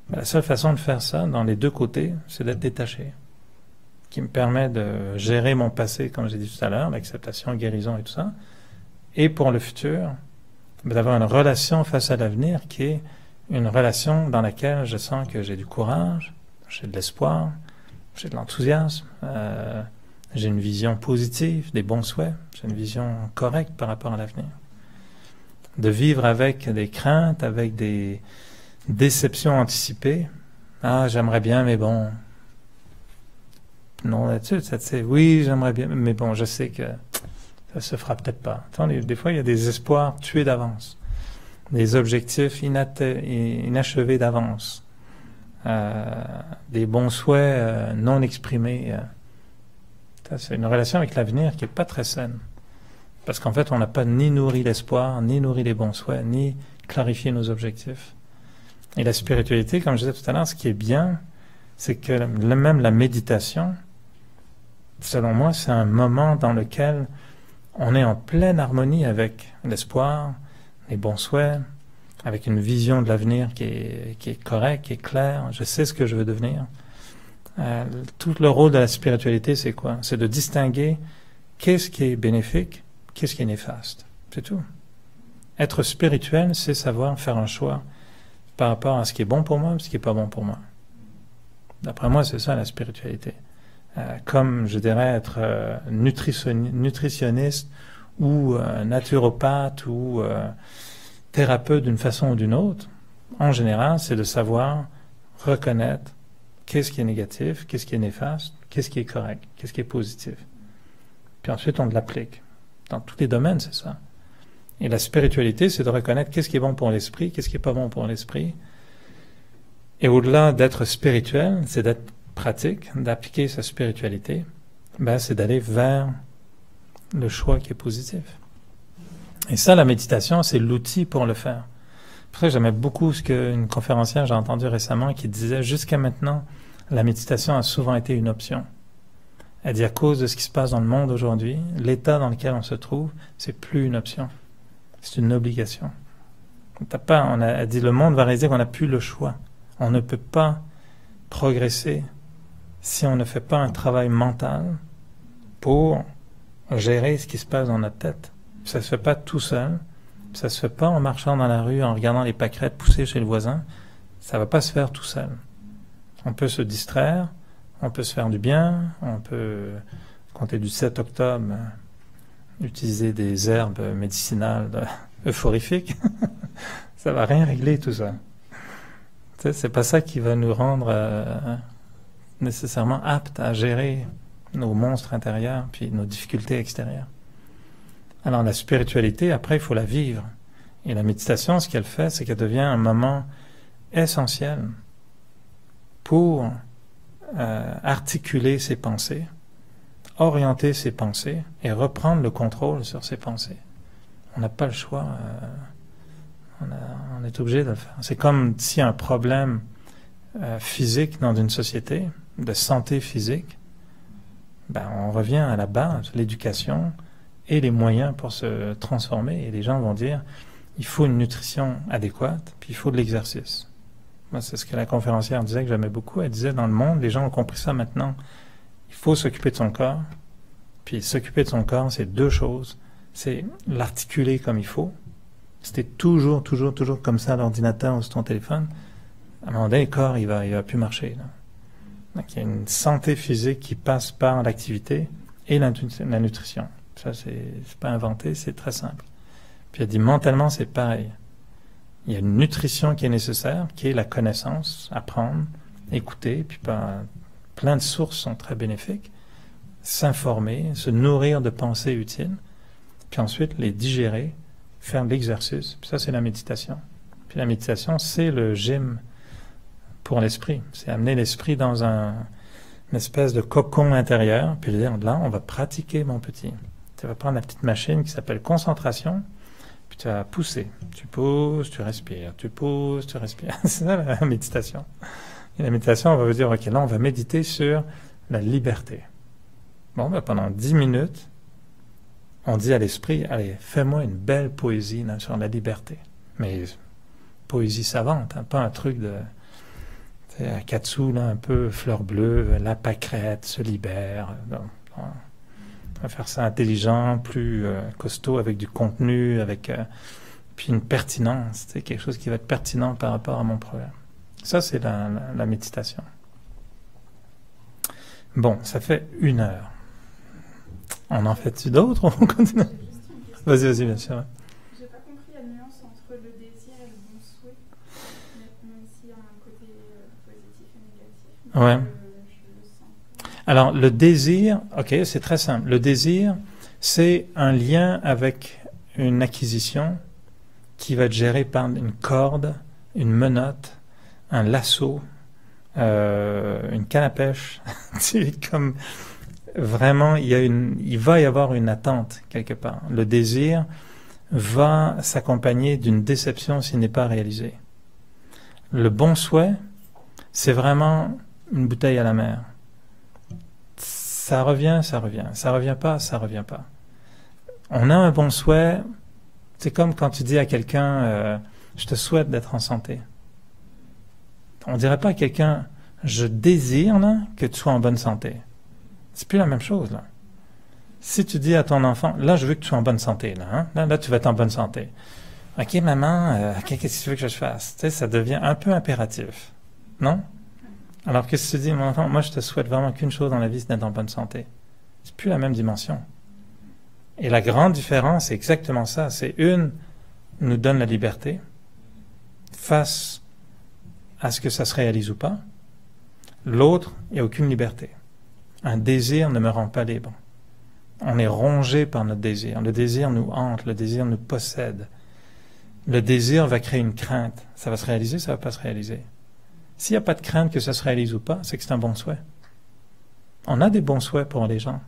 La seule façon de faire ça, dans les deux côtés, c'est d'être détaché, qui me permet de gérer mon passé, comme j'ai dit tout à l'heure, l'acceptation, guérison et tout ça, et pour le futur, d'avoir une relation face à l'avenir qui est une relation dans laquelle je sens que j'ai du courage, j'ai de l'espoir, j'ai de l'enthousiasme, j'ai une vision positive, des bons souhaits, j'ai une vision correcte par rapport à l'avenir. De vivre avec des craintes, avec des déceptions anticipées. Ah, j'aimerais bien, mais bon. Non, là-dessus, oui, j'aimerais bien, mais bon, je sais que ça se fera peut-être pas. Attendez, des fois, il y a des espoirs tués d'avance, des objectifs inachevés d'avance, des bons souhaits non exprimés. Ça, c'est une relation avec l'avenir qui est pas très saine. Parce qu'en fait, on n'a pas ni nourri l'espoir, ni nourri les bons souhaits, ni clarifié nos objectifs. Et la spiritualité, comme je disais tout à l'heure, ce qui est bien, c'est que même la méditation, selon moi, c'est un moment dans lequel on est en pleine harmonie avec l'espoir, les bons souhaits, avec une vision de l'avenir qui est correcte, qui est claire. Je sais ce que je veux devenir. Tout le rôle de la spiritualité, c'est quoi? C'est de distinguer qu'est-ce qui est bénéfique, qu'est-ce qui est néfaste. C'est tout. Être spirituel, c'est savoir faire un choix par rapport à ce qui est bon pour moi et ce qui n'est pas bon pour moi. D'après moi, c'est ça la spiritualité. Comme, je dirais, être nutritionniste ou naturopathe ou thérapeute d'une façon ou d'une autre, en général, c'est de savoir reconnaître qu'est-ce qui est négatif, qu'est-ce qui est néfaste, qu'est-ce qui est correct, qu'est-ce qui est positif. Puis ensuite, on l'applique. Dans tous les domaines, c'est ça. Et la spiritualité, c'est de reconnaître qu'est-ce qui est bon pour l'esprit, qu'est-ce qui est pas bon pour l'esprit. Et au-delà d'être spirituel, c'est d'être pratique, d'appliquer sa spiritualité, c'est d'aller vers le choix qui est positif. Et ça, la méditation, c'est l'outil pour le faire. Pour ça, j'aimais beaucoup ce qu'une conférencière, j'ai entendu récemment, qui disait, jusqu'à maintenant, la méditation a souvent été une option. Elle dit, à cause de ce qui se passe dans le monde aujourd'hui, l'état dans lequel on se trouve, c'est plus une option. C'est une obligation. Elle dit, le monde va réaliser qu'on n'a plus le choix. On ne peut pas progresser si on ne fait pas un travail mental pour gérer ce qui se passe dans notre tête. Ça ne se fait pas tout seul. Ça ne se fait pas en marchant dans la rue, en regardant les pâquerettes pousser chez le voisin. Ça ne va pas se faire tout seul. On peut se distraire, on peut se faire du bien, on peut, compter du 7 octobre, utiliser des herbes médicinales euphorifiques. Ça va rien régler tout ça. C'est pas ça qui va nous rendre nécessairement aptes à gérer nos monstres intérieurs puis nos difficultés extérieures. Alors la spiritualité, après, il faut la vivre. Et la méditation, ce qu'elle fait, c'est qu'elle devient un moment essentiel pour articuler ses pensées, orienter ses pensées et reprendre le contrôle sur ses pensées. On n'a pas le choix. On est obligé de le faire. C'est comme s'il y a un problème physique dans une société, de santé physique, Ben, on revient à la base, l'éducation et les moyens pour se transformer. Et les gens vont dire, il faut une nutrition adéquate, puis il faut de l'exercice. Moi, c'est ce que la conférencière disait, que j'aimais beaucoup. Elle disait, dans le monde, les gens ont compris ça maintenant. Il faut s'occuper de son corps. Puis s'occuper de son corps, c'est deux choses. C'est l'articuler comme il faut. C'était toujours comme ça à l'ordinateur ou sur ton téléphone. À un moment donné, le corps, il va plus marcher, là. Donc, il y a une santé physique qui passe par l'activité et la nutrition. Ça, c'est pas inventé, c'est très simple. Puis, elle dit, mentalement, c'est pareil. Il y a une nutrition qui est nécessaire, qui est la connaissance, apprendre, écouter, puis plein de sources sont très bénéfiques. S'informer, se nourrir de pensées utiles, puis ensuite les digérer, faire de l'exercice. Puis ça, c'est la méditation. Puis la méditation, c'est le gym pour l'esprit. C'est amener l'esprit dans une espèce de cocon intérieur, puis dire, là, on va pratiquer, mon petit. Tu vas prendre la petite machine qui s'appelle concentration, puis tu vas pousser. Tu pousses, tu respires. Tu pousses, tu respires. C'est ça la méditation. Et la méditation, on va vous dire, OK, là, on va méditer sur la liberté. Bon, ben, pendant 10 minutes, on dit à l'esprit, allez, fais-moi une belle poésie là, sur la liberté. Mais poésie savante, hein, pas un truc de... à Katsu, là, un peu fleur bleue, la pâquerette se libère. On va faire ça intelligent, plus costaud, avec du contenu, avec puis une pertinence, quelque chose qui va être pertinent par rapport à mon problème. Ça, c'est la méditation. Bon, ça fait 1 heure. On en fait-tu d'autres? On continue? Vas-y, bien sûr. J'ai pas compris la nuance entre le désir et le bon souhait, même s'il y a un côté positif et négatif. Ouais. Je le sens. Alors, le désir, ok, c'est très simple. Le désir, c'est un lien avec une acquisition qui va être gérée par une corde, une menotte, un lasso, une canne à pêche. C'est comme vraiment, il va y avoir une attente quelque part. Le désir va s'accompagner d'une déception s'il n'est pas réalisé. Le bon souhait, c'est vraiment une bouteille à la mer. Ça revient, ça revient. Ça revient pas, ça revient pas. On a un bon souhait, c'est comme quand tu dis à quelqu'un je te souhaite d'être en santé. On dirait pas à quelqu'un je désire là, que tu sois en bonne santé. C'est plus la même chose, là. Si tu dis à ton enfant, là, je veux que tu sois en bonne santé, là, hein? Là, tu vas être en bonne santé. OK, maman, qu'est-ce que tu veux que je fasse? Tu sais, ça devient un peu impératif. Non? Alors, qu'est-ce que tu dis, mon enfant? Moi, je te souhaite vraiment qu'une chose dans la vie, c'est d'être en bonne santé. C'est plus la même dimension. Et la grande différence, c'est exactement ça. C'est nous donne la liberté face à ce que ça se réalise ou pas. L'autre, il n'y a aucune liberté. Un désir ne me rend pas libre. On est rongé par notre désir. Le désir nous hante, le désir nous possède. Le désir va créer une crainte. Ça va se réaliser, ça va pas se réaliser. S'il n'y a pas de crainte que ça se réalise ou pas, c'est que c'est un bon souhait. On a des bons souhaits pour les gens.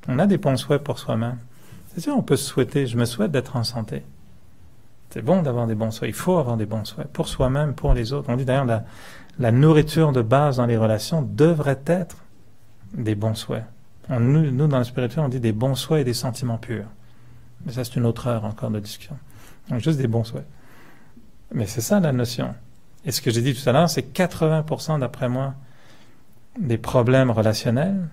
On a des bons souhaits pour soi-même. C'est sûr, on peut se souhaiter, je me souhaite d'être en santé. C'est bon d'avoir des bons souhaits. Il faut avoir des bons souhaits pour soi-même, pour les autres. On dit d'ailleurs la nourriture de base dans les relations devrait être des bons souhaits. Nous, dans le spirituel, on dit des bons souhaits et des sentiments purs. Mais ça, c'est une autre heure encore de discussion. Donc, juste des bons souhaits. Mais c'est ça la notion. Et ce que j'ai dit tout à l'heure, c'est 80%, d'après moi, des problèmes relationnels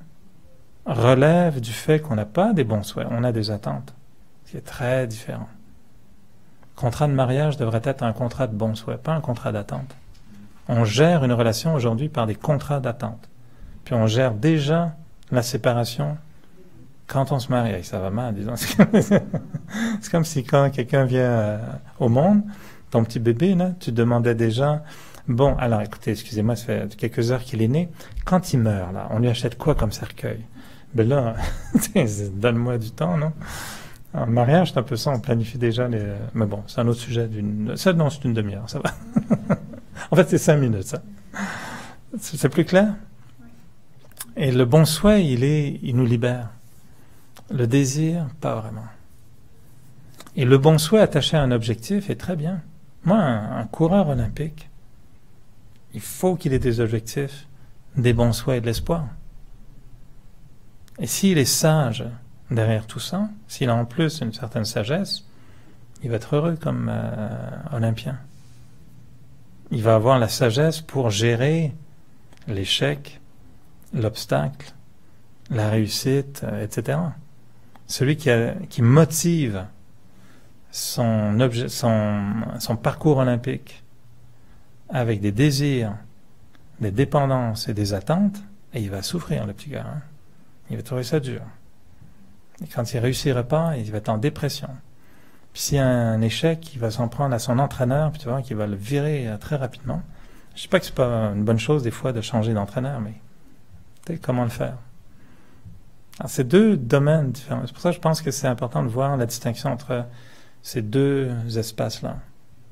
relèvent du fait qu'on n'a pas des bons souhaits, on a des attentes. Ce qui est très différent. Le contrat de mariage devrait être un contrat de bons souhaits, pas un contrat d'attente. On gère une relation aujourd'hui par des contrats d'attente. Puis on gère déjà la séparation quand on se marie. Ça va mal, disons. C'est comme si quand quelqu'un vient au monde, ton petit bébé, là, tu demandais déjà, bon, alors écoutez, excusez-moi, ça fait quelques heures qu'il est né, quand il meurt, là, on lui achète quoi comme cercueil? Ben là, donne-moi du temps, non? En mariage, c'est un peu ça, on planifie déjà les... Mais bon, c'est un autre sujet ça, non, c'est une demi-heure, ça va. En fait, c'est 5 minutes, ça. C'est plus clair? Et le bon souhait, il nous libère. Le désir, pas vraiment. Et le bon souhait attaché à un objectif est très bien. Moi, un coureur olympique, il faut qu'il ait des objectifs, des bons souhaits et de l'espoir. Et s'il est sage derrière tout ça, s'il a en plus une certaine sagesse, il va être heureux comme Olympien. Il va avoir la sagesse pour gérer l'échec, l'obstacle, la réussite, etc. Celui qui motive son parcours olympique avec des désirs, des dépendances et des attentes, et il va souffrir, le petit gars. Hein. Il va trouver ça dur. Et quand il ne réussira pas, il va être en dépression. Puis s'il y a un échec, il va s'en prendre à son entraîneur, puis tu vois, qu'il va le virer très rapidement. Je ne sais pas que c'est pas une bonne chose des fois de changer d'entraîneur, mais tu sais comment le faire. Alors, c'est deux domaines différents. C'est pour ça que je pense que c'est important de voir la distinction entre ces deux espaces-là.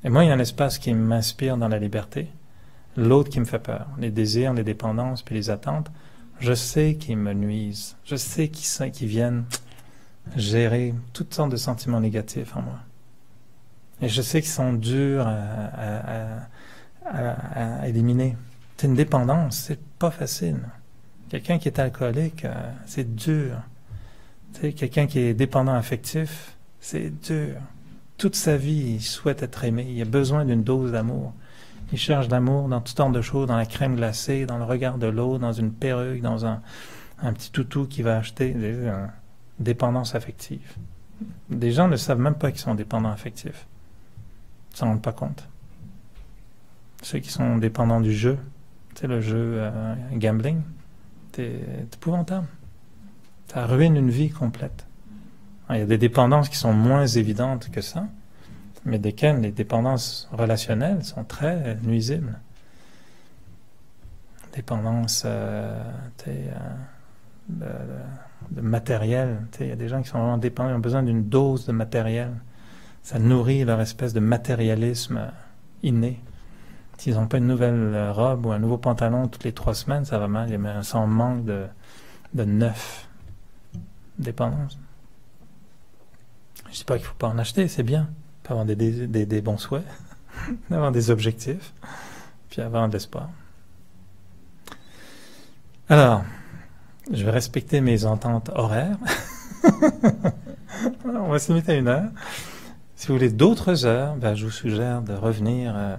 Et moi, il y a un espace qui m'inspire dans la liberté, l'autre qui me fait peur. Les désirs, les dépendances, puis les attentes, je sais qu'ils me nuisent. Je sais qu'ils viennent gérer toutes sortes de sentiments négatifs en moi. Et je sais qu'ils sont durs à éliminer. C'est une dépendance, c'est pas facile. Quelqu'un qui est alcoolique, c'est dur. Tu sais, quelqu'un qui est dépendant affectif, c'est dur. Toute sa vie, il souhaite être aimé. Il a besoin d'une dose d'amour. Il cherche l'amour dans toutes sortes de choses, dans la crème glacée, dans le regard de l'autre, dans une perruque, dans un petit toutou qu'il va acheter. Dépendance affective. Des gens ne savent même pas qu'ils sont dépendants affectifs. Ils ne s'en rendent pas compte. Ceux qui sont dépendants du jeu, tu sais, le jeu gambling, c'est épouvantable. Ça ruine une vie complète. Alors, il y a des dépendances qui sont moins évidentes que ça, mais desquelles les dépendances relationnelles sont très nuisibles. Dépendance de matériel. Il y a des gens qui sont vraiment dépendants, ils ont besoin d'une dose de matériel. Ça nourrit leur espèce de matérialisme inné. S'ils n'ont pas une nouvelle robe ou un nouveau pantalon toutes les 3 semaines, ça va mal. Ils sont en manque de neuf. Dépendance. Je ne dis pas qu'il ne faut pas en acheter, c'est bien. Il faut avoir des bons souhaits, avoir des objectifs, puis avoir de l'espoir. Alors, je vais respecter mes ententes horaires. On va se limiter à 1 heure. Si vous voulez d'autres heures, je vous suggère de revenir.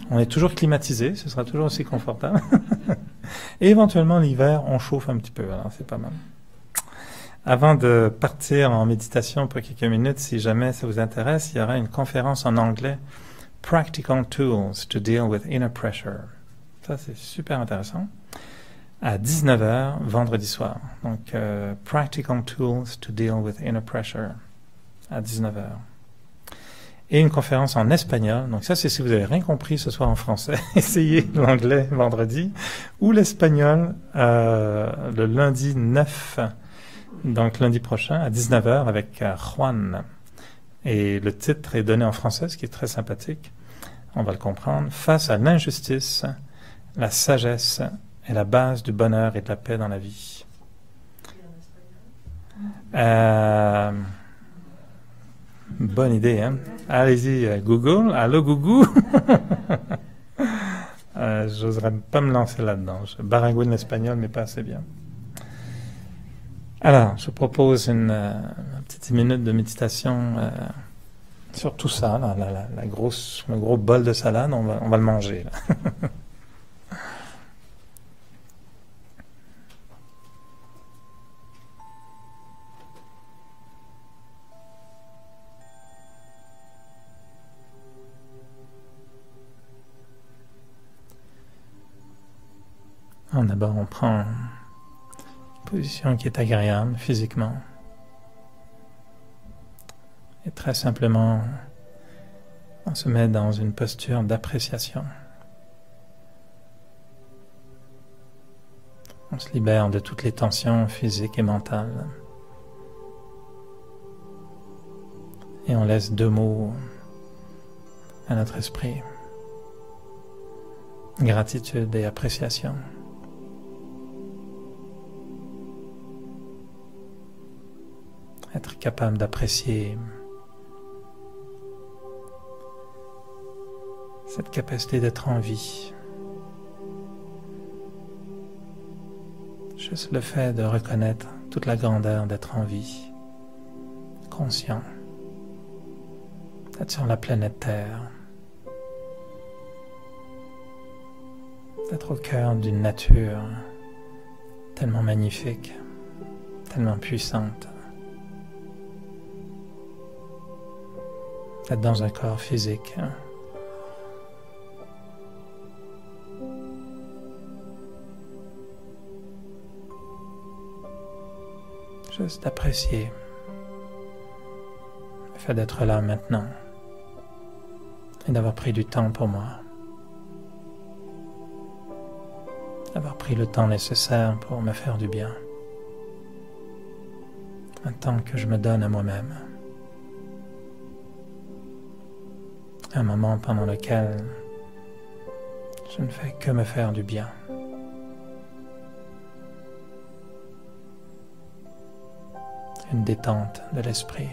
On est toujours climatisé, ce sera toujours aussi confortable. Et éventuellement, l'hiver, on chauffe un petit peu, alors c'est pas mal. Avant de partir en méditation pour quelques minutes, si jamais ça vous intéresse, il y aura une conférence en anglais, Practical Tools to Deal with Inner Pressure. Ça, c'est super intéressant. À 19h, vendredi soir. Donc, Practical Tools to Deal with Inner Pressure, à 19h. Et une conférence en espagnol. Donc ça, c'est si vous n'avez rien compris ce soir en français, essayez l'anglais vendredi, ou l'espagnol le lundi 9, donc lundi prochain, à 19h, avec Juan. Et le titre est donné en français, ce qui est très sympathique. On va le comprendre. Face à l'injustice, la sagesse est la base du bonheur et de la paix dans la vie. Bonne idée, hein? Allez-y, Google. Allô, Gougou? J'oserais pas me lancer là-dedans. Je baragouine l'espagnol, mais pas assez bien. Alors, je vous propose une petite minute de méditation sur tout ça, là, le gros bol de salade, on va le manger, là. D'abord, on prend une position qui est agréable physiquement. Et très simplement, on se met dans une posture d'appréciation. On se libère de toutes les tensions physiques et mentales. Et on laisse 2 mots à notre esprit. Gratitude et appréciation. Être capable d'apprécier cette capacité d'être en vie. Juste le fait de reconnaître toute la grandeur d'être en vie, conscient, d'être sur la planète Terre, d'être au cœur d'une nature tellement magnifique, tellement puissante, d'être dans un corps physique, juste d'apprécier le fait d'être là maintenant et d'avoir pris du temps pour moi, d'avoir pris le temps nécessaire pour me faire du bien, un temps que je me donne à moi-même, un moment pendant lequel je ne fais que me faire du bien. Une détente de l'esprit.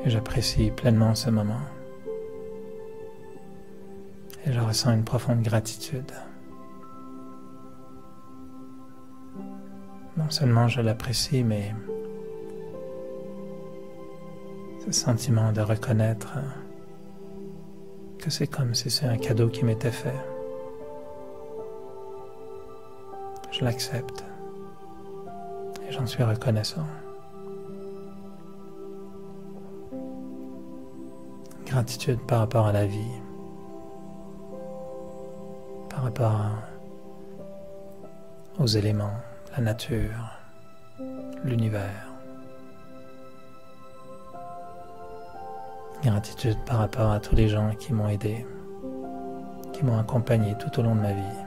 Et j'apprécie pleinement ce moment. Et je ressens une profonde gratitude. Non seulement je l'apprécie, mais ce sentiment de reconnaître que c'est comme si c'est un cadeau qui m'était fait. Je l'accepte et j'en suis reconnaissant. Gratitude par rapport à la vie, par rapport aux éléments, la nature, l'univers. Gratitude par rapport à tous les gens qui m'ont aidé, qui m'ont accompagné tout au long de ma vie.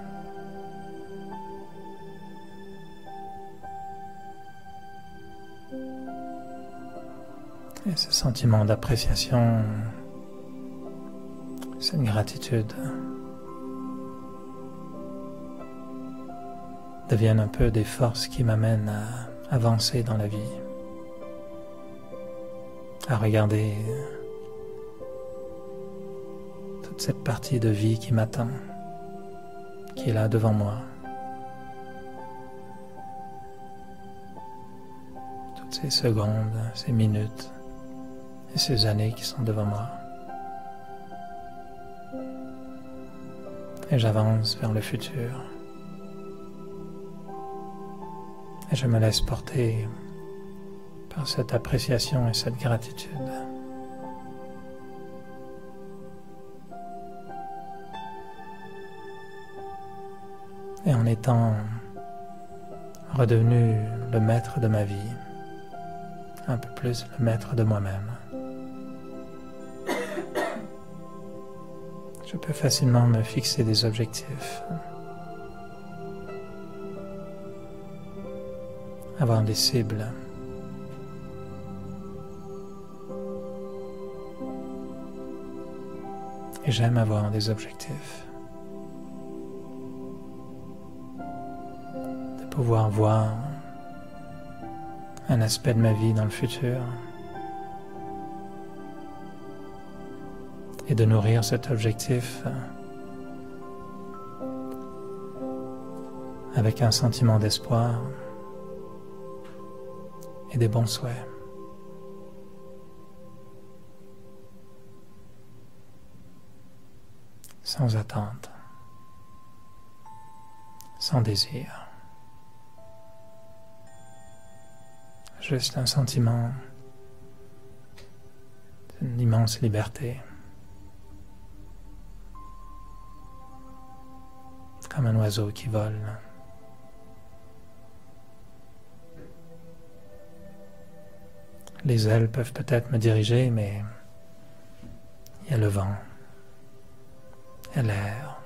Et ce sentiment d'appréciation, cette gratitude deviennent un peu des forces qui m'amènent à avancer dans la vie, à regarder toute cette partie de vie qui m'attend, qui est là devant moi. Toutes ces secondes, ces minutes et ces années qui sont devant moi. Et j'avance vers le futur. Et je me laisse porter par cette appréciation et cette gratitude. Et en étant redevenu le maître de ma vie, un peu plus le maître de moi-même, je peux facilement me fixer des objectifs, avoir des cibles, et j'aime avoir des objectifs, de pouvoir voir un aspect de ma vie dans le futur et de nourrir cet objectif avec un sentiment d'espoir et des bons souhaits. Sans attente, sans désir. Juste un sentiment d'une immense liberté. Comme un oiseau qui vole. Les ailes peuvent peut-être me diriger, mais il y a le vent, il y a l'air.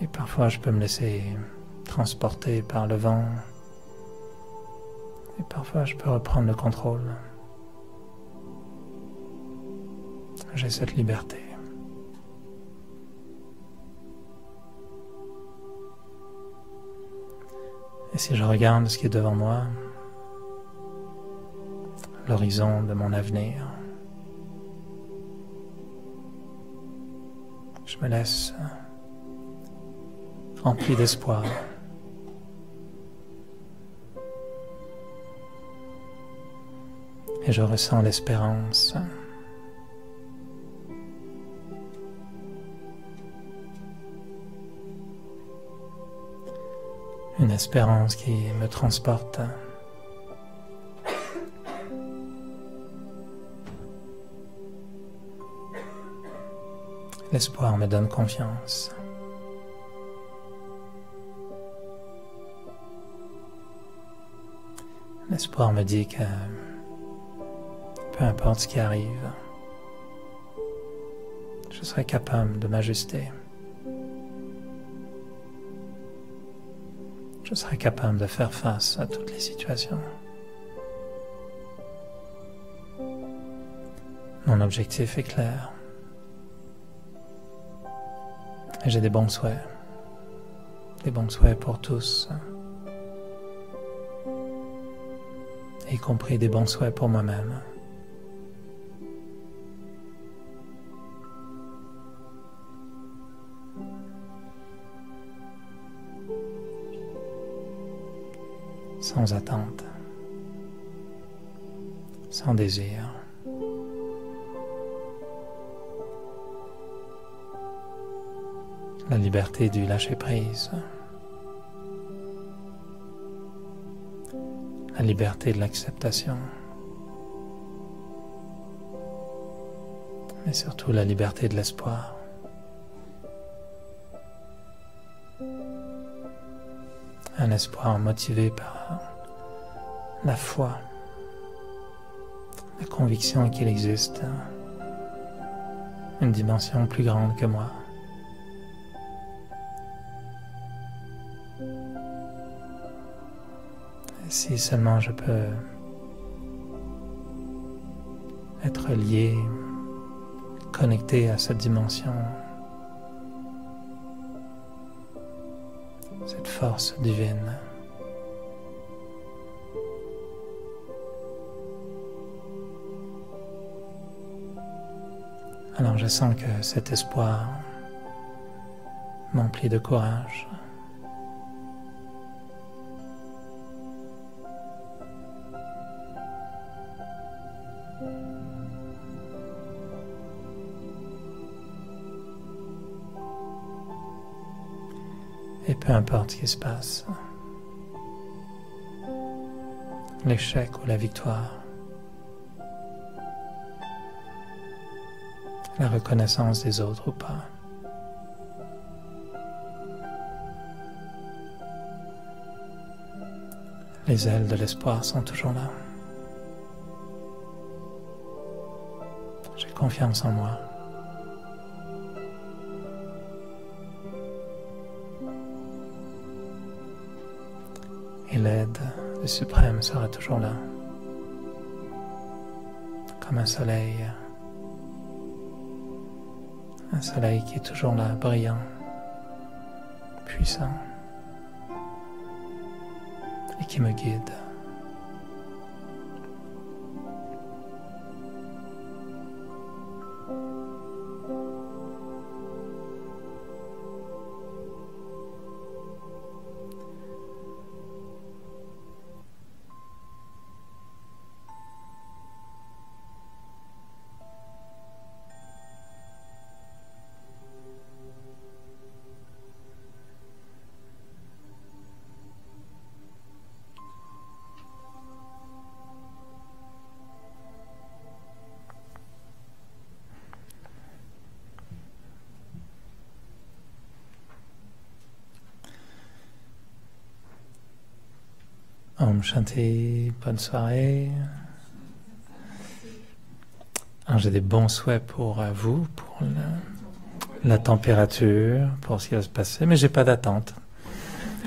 Et parfois je peux me laisser transporter par le vent, et parfois je peux reprendre le contrôle. J'ai cette liberté. Et si je regarde ce qui est devant moi, l'horizon de mon avenir, je Je me laisse rempli d'espoir. Et je ressens l'espérance. Une espérance qui me transporte. L'espoir me donne confiance. L'espoir me dit que peu importe ce qui arrive, je serai capable de m'ajuster. Je serai capable de faire face à toutes les situations. Mon objectif est clair. Et j'ai des bons souhaits. Des bons souhaits pour tous. Y compris des bons souhaits pour moi-même. Sans attente, sans désir. La liberté du lâcher-prise. La liberté de l'acceptation. Mais surtout la liberté de l'espoir. Un espoir motivé par la foi, la conviction qu'il existe une dimension plus grande que moi. Et si seulement je peux être lié, connecté à cette dimension, cette force divine. Alors je sens que cet espoir m'emplit de courage. Et peu importe ce qui se passe, l'échec ou la victoire, la reconnaissance des autres ou pas, les ailes de l'espoir sont toujours là. J'ai confiance en moi. Et l'aide du Suprême sera toujours là, comme un soleil qui est toujours là, brillant, puissant, et qui me guide. Om Shanti, bonne soirée. Alors, j'ai des bons souhaits pour vous, pour la température, pour ce qui va se passer, mais j'ai pas d'attente.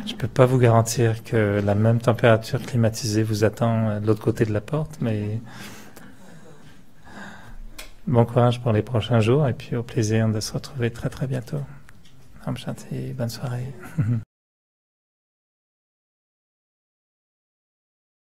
Je peux pas vous garantir que la même température climatisée vous attend de l'autre côté de la porte, mais bon courage pour les prochains jours et puis au plaisir de se retrouver très très bientôt. Om Shanti, bonne soirée.